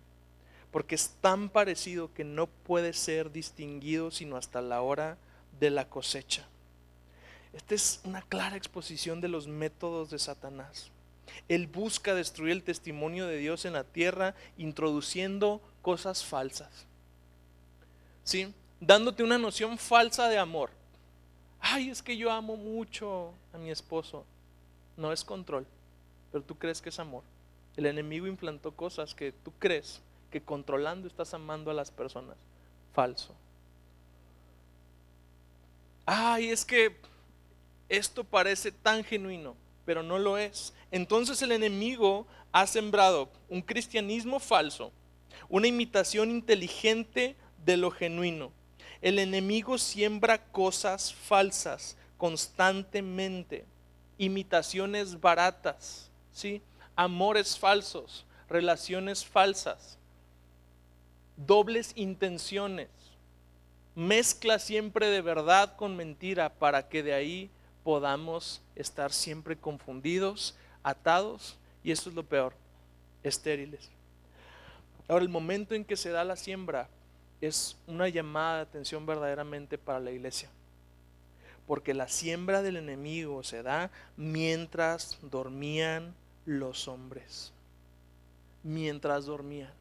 porque es tan parecido que no puede ser distinguido sino hasta la hora de la cosecha. Esta es una clara exposición de los métodos de Satanás. Él busca destruir el testimonio de Dios en la tierra, introduciendo cosas falsas, ¿sí? Dándote una noción falsa de amor. Ay, es que yo amo mucho a mi esposo. No es control, pero tú crees que es amor. El enemigo implantó cosas que tú crees que controlando estás amando a las personas. Falso. Ay, es que esto parece tan genuino, pero no lo es. Entonces el enemigo ha sembrado un cristianismo falso, una imitación inteligente de lo genuino. El enemigo siembra cosas falsas constantemente, imitaciones baratas, ¿sí? Amores falsos, relaciones falsas, dobles intenciones. Mezcla siempre de verdad con mentira para que de ahí podamos estar siempre confundidos, atados, y eso es lo peor, estériles. Ahora, el momento en que se da la siembra es una llamada de atención verdaderamente para la iglesia, porque la siembra del enemigo se da mientras dormían los hombres, mientras dormían.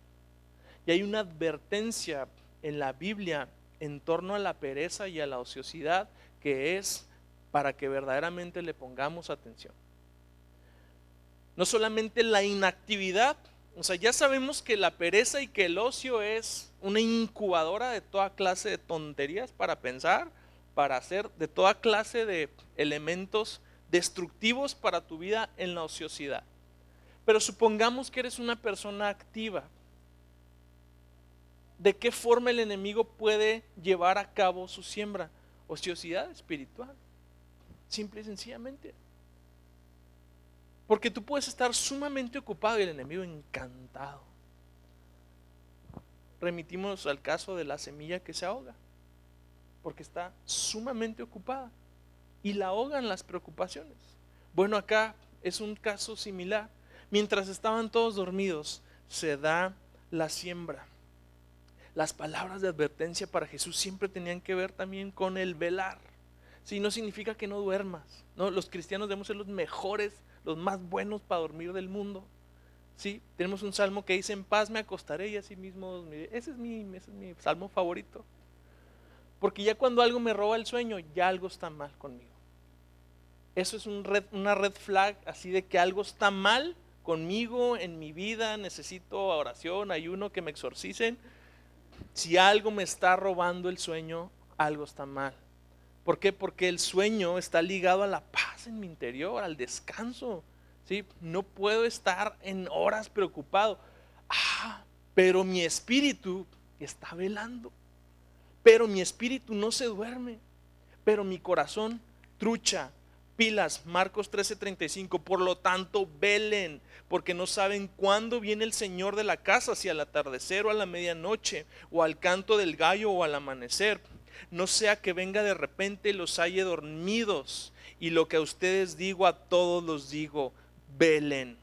Y hay una advertencia en la Biblia en torno a la pereza y a la ociosidad que es para que verdaderamente le pongamos atención. No solamente la inactividad, o sea, ya sabemos que la pereza y que el ocio es una incubadora de toda clase de tonterías para pensar, para hacer de toda clase de elementos destructivos para tu vida en la ociosidad. Pero supongamos que eres una persona activa. ¿De qué forma el enemigo puede llevar a cabo su siembra? Ociosidad espiritual, simple y sencillamente. Porque tú puedes estar sumamente ocupado y el enemigo encantado. Remitimos al caso de la semilla que se ahoga, porque está sumamente ocupada y la ahogan las preocupaciones. Bueno, acá es un caso similar. Mientras estaban todos dormidos, se da la siembra. Las palabras de advertencia para Jesús siempre tenían que ver también con el velar. Sí, no significa que no duermas, ¿no? Los cristianos debemos ser los mejores, los más buenos para dormir del mundo. Sí, tenemos un salmo que dice: en paz me acostaré y así mismo dormiré. Ese es mi salmo favorito. Porque ya cuando algo me roba el sueño, ya algo está mal conmigo. Eso es una red flag, así de que algo está mal conmigo, en mi vida. Necesito oración, ayuno, que me exorcicen. Si algo me está robando el sueño, algo está mal. ¿Por qué? Porque el sueño está ligado a la paz en mi interior, al descanso. ¿Sí? No puedo estar en horas preocupado. Pero mi espíritu está velando. Pero mi espíritu no se duerme. Pero mi corazón trucha. Pilas, Marcos 13:35. Por lo tanto, velen, porque no saben cuándo viene el Señor de la casa, si al atardecer o a la medianoche, o al canto del gallo o al amanecer. No sea que venga de repente y los halle dormidos. Y lo que a ustedes digo, a todos los digo: velen.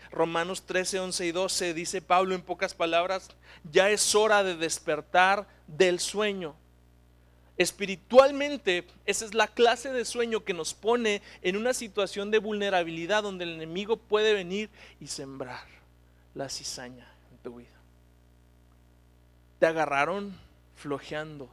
Romanos 13:11 y 12 dice Pablo en pocas palabras: ya es hora de despertar del sueño. Espiritualmente, esa es la clase de sueño que nos pone en una situación de vulnerabilidad donde el enemigo puede venir y sembrar la cizaña en tu vida. Te agarraron flojeando,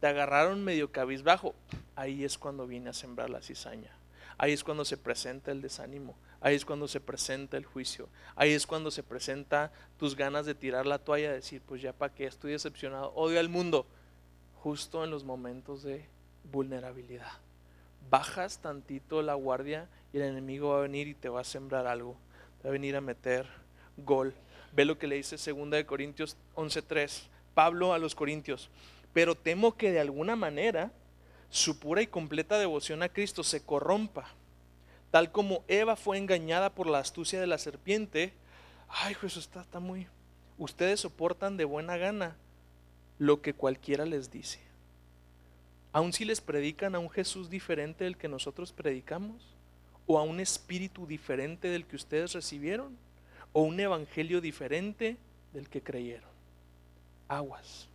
te agarraron medio cabizbajo. Ahí es cuando viene a sembrar la cizaña. Ahí es cuando se presenta el desánimo. Ahí es cuando se presenta el juicio. Ahí es cuando se presenta tus ganas de tirar la toalla, decir: pues ya para qué, estoy decepcionado, odio al mundo. Justo en los momentos de vulnerabilidad, bajas tantito la guardia y el enemigo va a venir y te va a sembrar algo, te va a venir a meter gol. Ve lo que le dice 2 Corintios 11:3 Pablo a los corintios: pero temo que de alguna manera su pura y completa devoción a Cristo se corrompa, tal como Eva fue engañada por la astucia de la serpiente. Ay, Jesús, está muy... Ustedes soportan de buena gana lo que cualquiera les dice, aun si les predican a un Jesús diferente del que nosotros predicamos, o a un espíritu diferente del que ustedes recibieron, o un evangelio diferente del que creyeron. Aguas,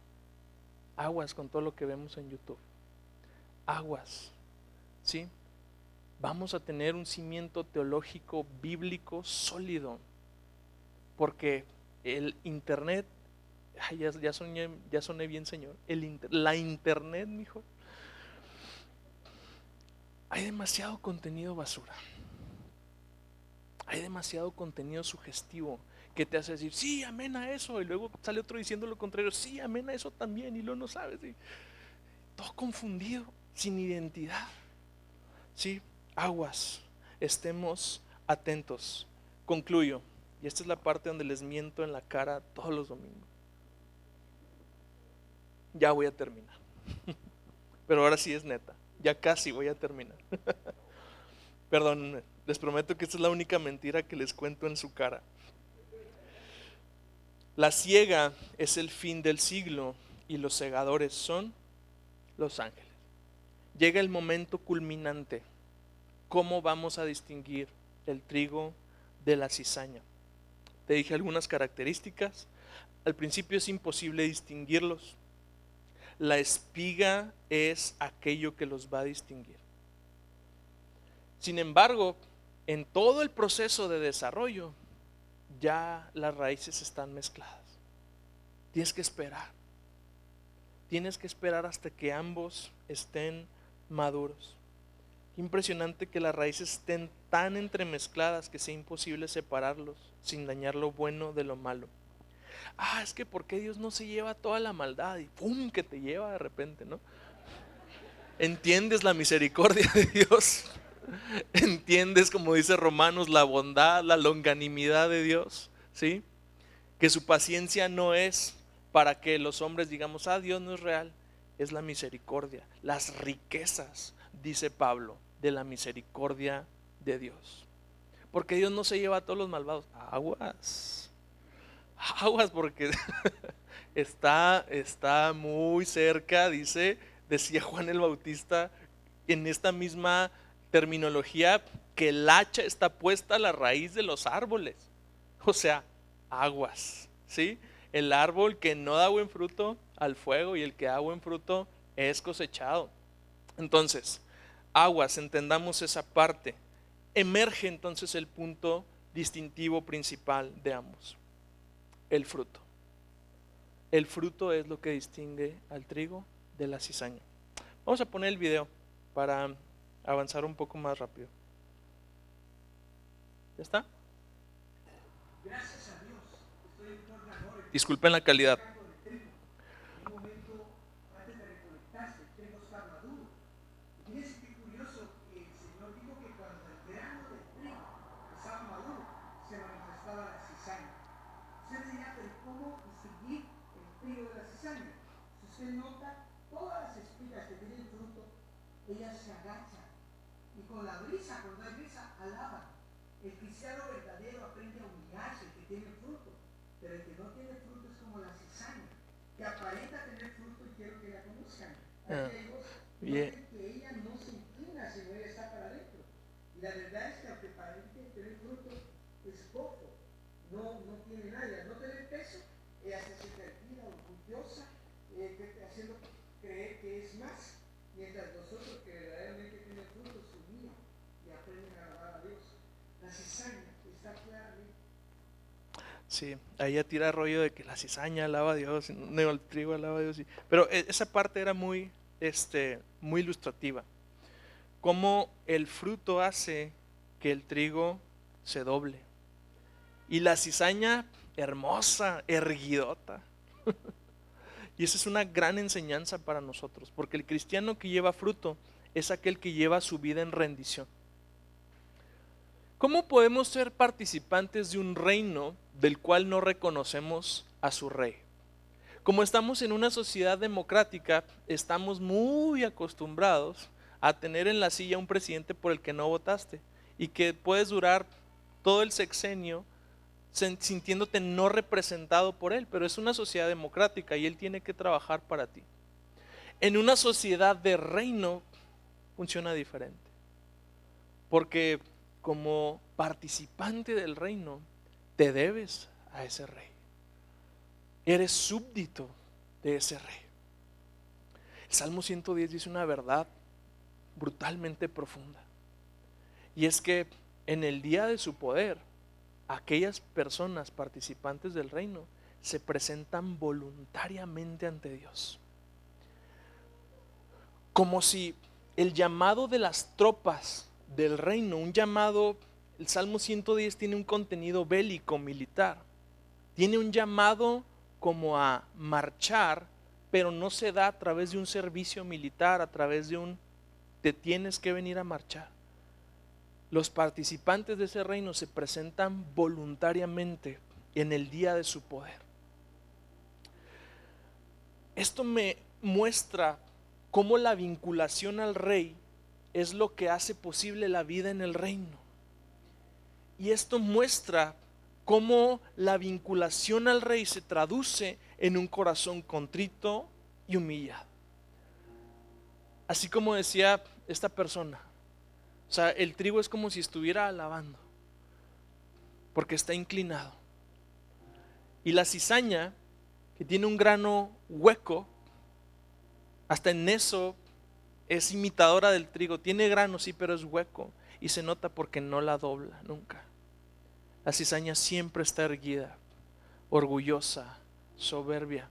aguas con todo lo que vemos en YouTube. Aguas, ¿sí? Vamos a tener un cimiento teológico bíblico sólido, porque el internet Ay, ya soné bien, señor. La internet, mijo. Hay demasiado contenido basura. Hay demasiado contenido sugestivo que te hace decir, sí, amén a eso. Y luego sale otro diciendo lo contrario, sí, amén a eso también. Y luego no sabes. Y todo confundido, sin identidad. Sí, aguas. Estemos atentos. Concluyo. Y esta es la parte donde les miento en la cara todos los domingos. Ya voy a terminar. Pero ahora sí es neta. Ya casi voy a terminar. Perdón, les prometo que esta es la única mentira que les cuento en su cara. La siega es el fin del siglo y los segadores son los ángeles. Llega el momento culminante. ¿Cómo vamos a distinguir el trigo de la cizaña? Te dije algunas características. Al principio es imposible distinguirlos. La espiga es aquello que los va a distinguir. Sin embargo, en todo el proceso de desarrollo, ya las raíces están mezcladas. Tienes que esperar. Tienes que esperar hasta que ambos estén maduros. Impresionante que las raíces estén tan entremezcladas que sea imposible separarlos sin dañar lo bueno de lo malo. Es que ¿por qué Dios no se lleva toda la maldad? Y ¡pum! Que te lleva de repente, ¿no? ¿Entiendes la misericordia de Dios? ¿Entiendes, como dice Romanos, la bondad, la longanimidad de Dios? ¿Sí? Que su paciencia no es para que los hombres digamos, Dios no es real. Es la misericordia, las riquezas, dice Pablo, de la misericordia de Dios. Porque Dios no se lleva a todos los malvados. Aguas porque está muy cerca, decía Juan el Bautista en esta misma terminología, que el hacha está puesta a la raíz de los árboles. O sea, aguas, ¿sí? El árbol que no da buen fruto al fuego y el que da buen fruto es cosechado. Entonces, aguas, entendamos esa parte. Emerge entonces el punto distintivo principal de ambos. El fruto. El fruto es lo que distingue al trigo de la cizaña. Vamos a poner el video para avanzar un poco más rápido. ¿Ya está? Gracias a Dios. Disculpen la calidad. Ellas se agachan y con la brisa, cuando hay brisa, alaban. El cristiano verdadero aprende a humillarse, el que tiene fruto, pero el que no tiene fruto es como la cizaña, que aparenta tener fruto y quiero que la conozcan. Noten que ella no se inclina, sino ella está para adentro. Y la verdad es que aunque aparente tener fruto, es poco, no tiene nada. No tener peso, ella se siente erguida, orgullosa, haciendo creer que es más. Mientras nosotros que verdaderamente tienen frutos se humillan y aprenden a alabar a Dios. La cizaña está claramente. Sí, ahí ya tira rollo de que la cizaña alaba a Dios, no, el trigo alaba a Dios. Sí. Pero esa parte era muy ilustrativa. Cómo el fruto hace que el trigo se doble. Y la cizaña hermosa, erguidota. Y esa es una gran enseñanza para nosotros, porque el cristiano que lleva fruto es aquel que lleva su vida en rendición. ¿Cómo podemos ser participantes de un reino del cual no reconocemos a su rey? Como estamos en una sociedad democrática, estamos muy acostumbrados a tener en la silla un presidente por el que no votaste y que puedes durar todo el sexenio sintiéndote no representado por él, pero es una sociedad democrática y él tiene que trabajar para ti. En una sociedad de reino funciona diferente, porque como participante del reino te debes a ese rey, eres súbdito de ese rey. El Salmo 110 dice una verdad brutalmente profunda, y es que en el día de su poder aquellas personas participantes del reino se presentan voluntariamente ante Dios. Como si el llamado de las tropas del reino, un llamado, el Salmo 110 tiene un contenido bélico, militar. Tiene un llamado como a marchar, pero no se da a través de un servicio militar, a través de un te tienes que venir a marchar. Los participantes de ese reino se presentan voluntariamente en el día de su poder. Esto me muestra cómo la vinculación al rey es lo que hace posible la vida en el reino. Y esto muestra cómo la vinculación al rey se traduce en un corazón contrito y humillado. Así como decía esta persona, o sea, el trigo es como si estuviera alabando, porque está inclinado. Y la cizaña, que tiene un grano hueco, hasta en eso es imitadora del trigo. Tiene grano, sí, pero es hueco. Y se nota porque no la dobla nunca. La cizaña siempre está erguida, orgullosa, soberbia.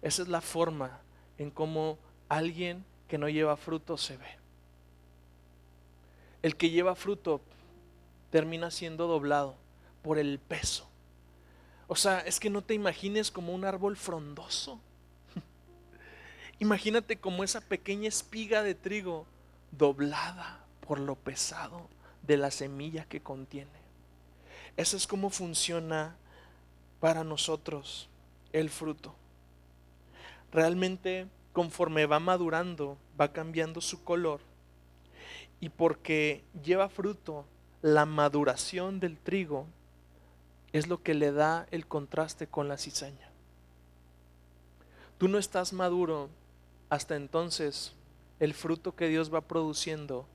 Esa es la forma en cómo alguien que no lleva fruto se ve. El que lleva fruto termina siendo doblado por el peso. O sea, es que no te imagines como un árbol frondoso. Imagínate como esa pequeña espiga de trigo doblada por lo pesado de la semilla que contiene. Eso es como funciona para nosotros el fruto. Realmente, conforme va madurando, va cambiando su color. Y porque lleva fruto, la maduración del trigo es lo que le da el contraste con la cizaña. Tú no estás maduro, hasta entonces el fruto que Dios va produciendo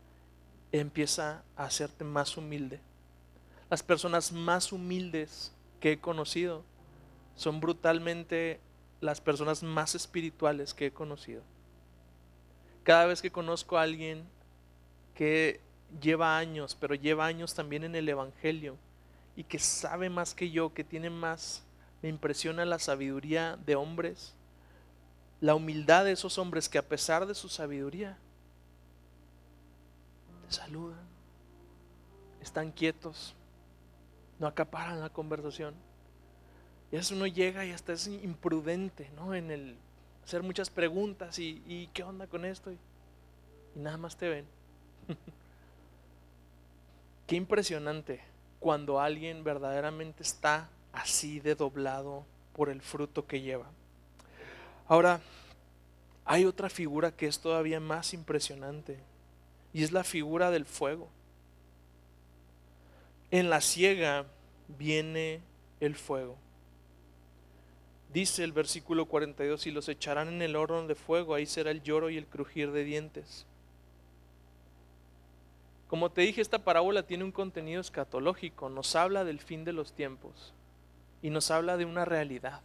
empieza a hacerte más humilde. Las personas más humildes que he conocido son brutalmente las personas más espirituales que he conocido. Cada vez que conozco a alguien que lleva años, pero lleva años también en el evangelio y que sabe más que yo, que tiene más, me impresiona la sabiduría de hombres, la humildad de esos hombres que a pesar de su sabiduría te saludan, están quietos, no acaparan la conversación. Y a veces uno llega y hasta es imprudente, ¿no? En el hacer muchas preguntas y ¿qué onda con esto? Y nada más te ven. Qué impresionante cuando alguien verdaderamente está así de doblado por el fruto que lleva. Ahora, hay otra figura que es todavía más impresionante y es la figura del fuego. En la siega viene el fuego. Dice el versículo 42, y los echarán en el horno de fuego, ahí será el lloro y el crujir de dientes. Como te dije, esta parábola tiene un contenido escatológico, nos habla del fin de los tiempos y nos habla de una realidad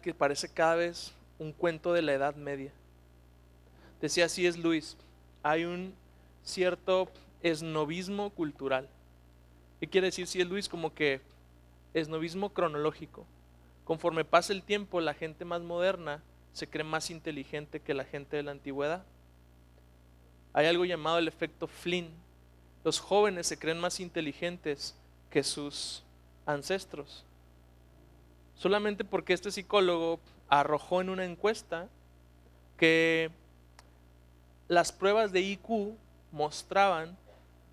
que parece cada vez un cuento de la Edad Media. Decía C.S. Lewis, hay un cierto esnovismo cultural. ¿Qué quiere decir C.S. Lewis? Como que esnovismo cronológico. Conforme pasa el tiempo, la gente más moderna se cree más inteligente que la gente de la antigüedad. Hay algo llamado el efecto Flynn. Los jóvenes se creen más inteligentes que sus ancestros. Solamente porque este psicólogo arrojó en una encuesta que las pruebas de IQ mostraban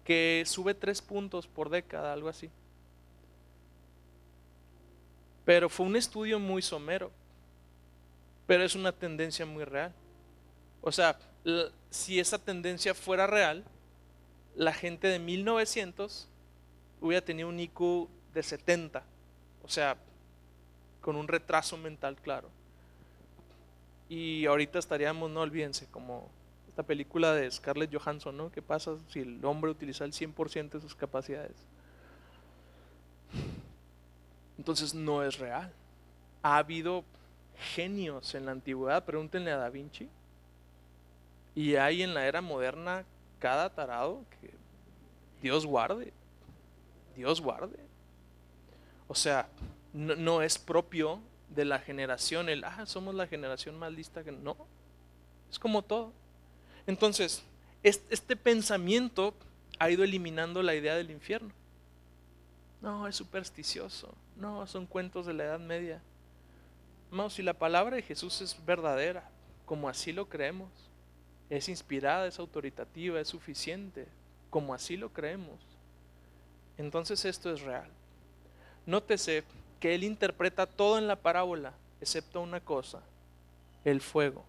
que sube 3 puntos por década, algo así. Pero fue un estudio muy somero, pero es una tendencia muy real. O sea, si esa tendencia fuera real, la gente de 1900 hubiera tenido un IQ de 70, o sea, con un retraso mental claro. Y ahorita estaríamos, no olvídense, como esta película de Scarlett Johansson, ¿no? ¿Qué pasa si el hombre utiliza el 100% de sus capacidades? Entonces no es real. Ha habido genios en la antigüedad, pregúntenle a Da Vinci. Y hay en la era moderna cada tarado que Dios guarde, Dios guarde. O sea, no es propio de la generación somos la generación más lista que no. Es como todo. Entonces, este pensamiento ha ido eliminando la idea del infierno. No, es supersticioso. No, son cuentos de la Edad Media. No, si la palabra de Jesús es verdadera, como así lo creemos, es inspirada, es autoritativa, es suficiente, como así lo creemos, entonces esto es real. Nótese que él interpreta todo en la parábola, excepto una cosa: el fuego.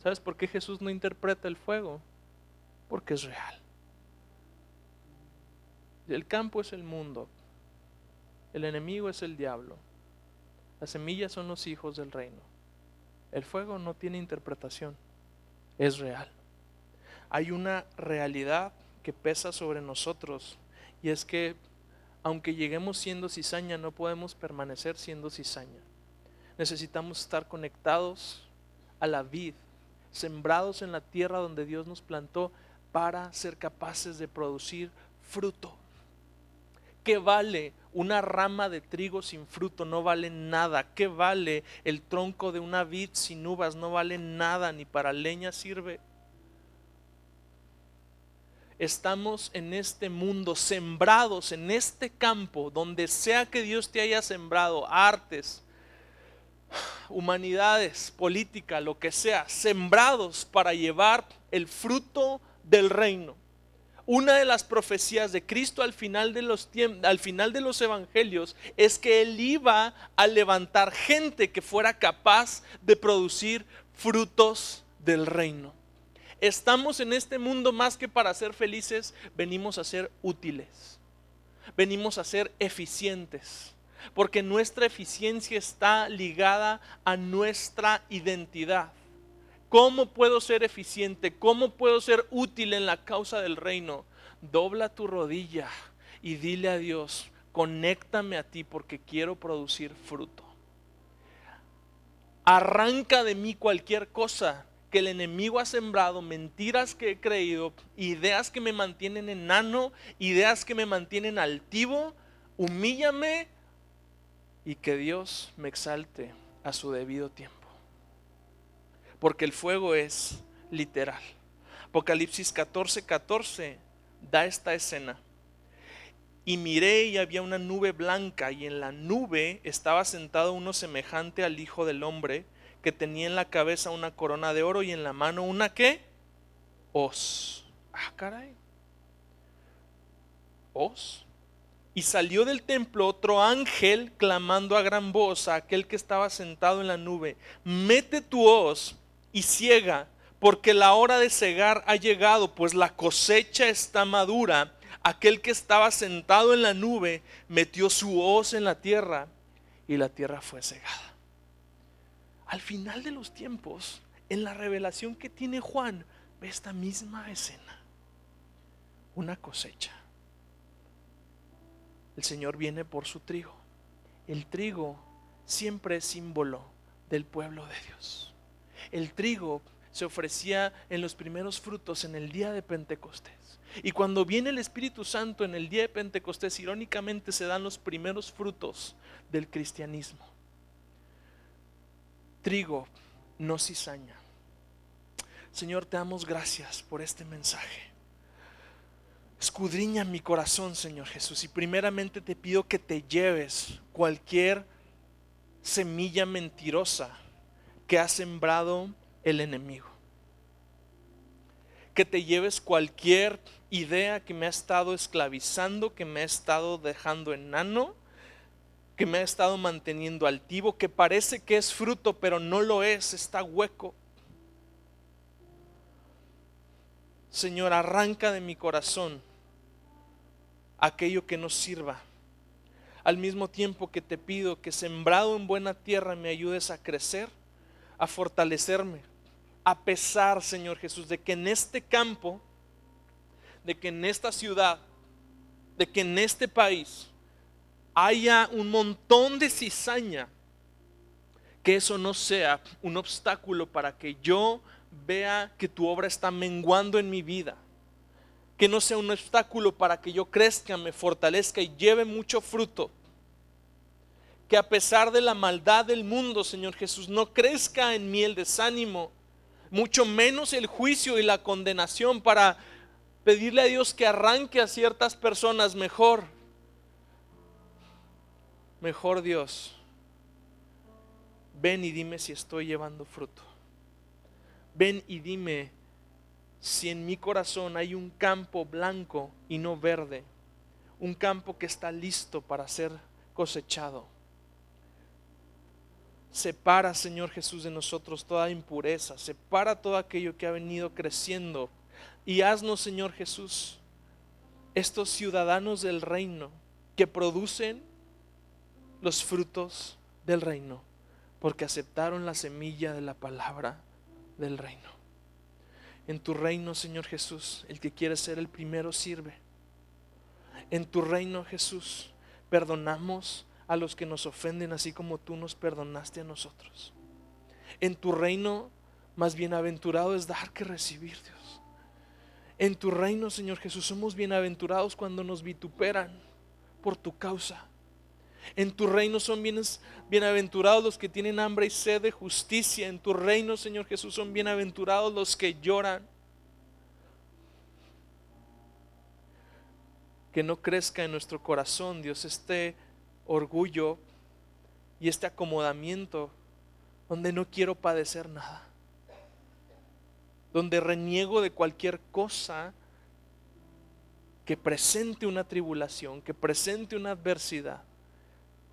¿Sabes por qué Jesús no interpreta el fuego? Porque es real. El campo es el mundo, el enemigo es el diablo, las semillas son los hijos del reino. El fuego no tiene interpretación, es real. Hay una realidad que pesa sobre nosotros, y es que aunque lleguemos siendo cizaña, no podemos permanecer siendo cizaña. Necesitamos estar conectados a la vid, sembrados en la tierra donde Dios nos plantó, para ser capaces de producir fruto. ¿Qué vale una rama de trigo sin fruto? No vale nada. ¿Qué vale el tronco de una vid sin uvas? No vale nada, ni para leña sirve. Estamos en este mundo, sembrados en este campo, donde sea que Dios te haya sembrado, artes, humanidades, política, lo que sea, sembrados para llevar el fruto del reino. Una de las profecías de Cristo al final de los evangelios es que Él iba a levantar gente que fuera capaz de producir frutos del reino. Estamos en este mundo más que para ser felices, venimos a ser útiles, venimos a ser eficientes, porque nuestra eficiencia está ligada a nuestra identidad. ¿Cómo puedo ser eficiente? ¿Cómo puedo ser útil en la causa del reino? Dobla tu rodilla y dile a Dios: conéctame a ti porque quiero producir fruto. Arranca de mí cualquier cosa que el enemigo ha sembrado, mentiras que he creído, ideas que me mantienen enano, ideas que me mantienen altivo. Humíllame y que Dios me exalte a su debido tiempo. Porque el fuego es literal. Apocalipsis 14:14 da esta escena. Y miré y había una nube blanca, y en la nube estaba sentado uno semejante al Hijo del Hombre, que tenía en la cabeza una corona de oro y en la mano una ¿qué? Hoz. Caray. Hoz. Y salió del templo otro ángel clamando a gran voz a aquel que estaba sentado en la nube: mete tu hoz y ciega, porque la hora de cegar ha llegado, pues la cosecha está madura. Aquel que estaba sentado en la nube metió su hoz en la tierra, y la tierra fue cegada. Al final de los tiempos, en la revelación que tiene Juan, ve esta misma escena: una cosecha. El Señor viene por su trigo. El trigo siempre es símbolo del pueblo de Dios. El trigo se ofrecía en los primeros frutos en el día de Pentecostés. Y cuando viene el Espíritu Santo en el día de Pentecostés, irónicamente se dan los primeros frutos del cristianismo. Trigo, no cizaña. Señor, te damos gracias por este mensaje. Escudriña mi corazón, Señor Jesús, y primeramente te pido que te lleves cualquier semilla mentirosa que ha sembrado el enemigo. Que te lleves cualquier idea que me ha estado esclavizando, que me ha estado dejando enano, que me ha estado manteniendo altivo, que parece que es fruto pero no lo es, está hueco. Señor, arranca de mi corazón aquello que no sirva. Al mismo tiempo que te pido que, sembrado en buena tierra, me ayudes a crecer, a fortalecerme, a pesar, Señor Jesús, de que en este campo, de que en esta ciudad, de que en este país haya un montón de cizaña, que eso no sea un obstáculo para que yo vea que tu obra está menguando en mi vida. Que no sea un obstáculo para que yo crezca, me fortalezca y lleve mucho fruto. que a pesar de la maldad del mundo, Señor Jesús, no crezca en mí el desánimo, mucho menos el juicio y la condenación, para pedirle a Dios que arranque a ciertas personas mejor. Mejor, Dios, ven y dime si estoy llevando fruto. Ven y dime si en mi corazón hay un campo blanco y no verde, un campo que está listo para ser cosechado. Separa, Señor Jesús, de nosotros toda impureza, separa todo aquello que ha venido creciendo, y haznos, Señor Jesús, estos ciudadanos del reino que producen los frutos del reino, porque aceptaron la semilla de la palabra del reino. En tu reino, Señor Jesús, el que quiere ser el primero sirve. En tu reino, Jesús, perdonamos a los que nos ofenden, así como tú nos perdonaste a nosotros. En tu reino, más bienaventurado es dar que recibir, Dios. En tu reino, Señor Jesús, somos bienaventurados cuando nos vituperan por tu causa. En tu reino son bienaventurados los que tienen hambre y sed de justicia. En tu reino, Señor Jesús, son bienaventurados los que lloran. Que no crezca en nuestro corazón, Dios, este orgullo y este acomodamiento donde no quiero padecer nada, donde reniego de cualquier cosa que presente una tribulación, que presente una adversidad,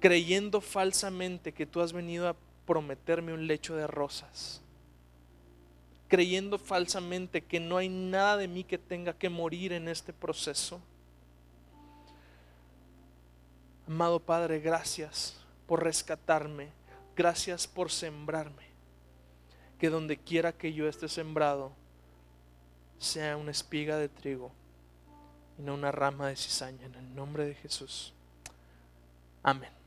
creyendo falsamente que tú has venido a prometerme un lecho de rosas, creyendo falsamente que no hay nada de mí que tenga que morir en este proceso. Amado Padre, gracias por rescatarme, gracias por sembrarme, que donde quiera que yo esté sembrado sea una espiga de trigo y no una rama de cizaña, en el nombre de Jesús. Amén.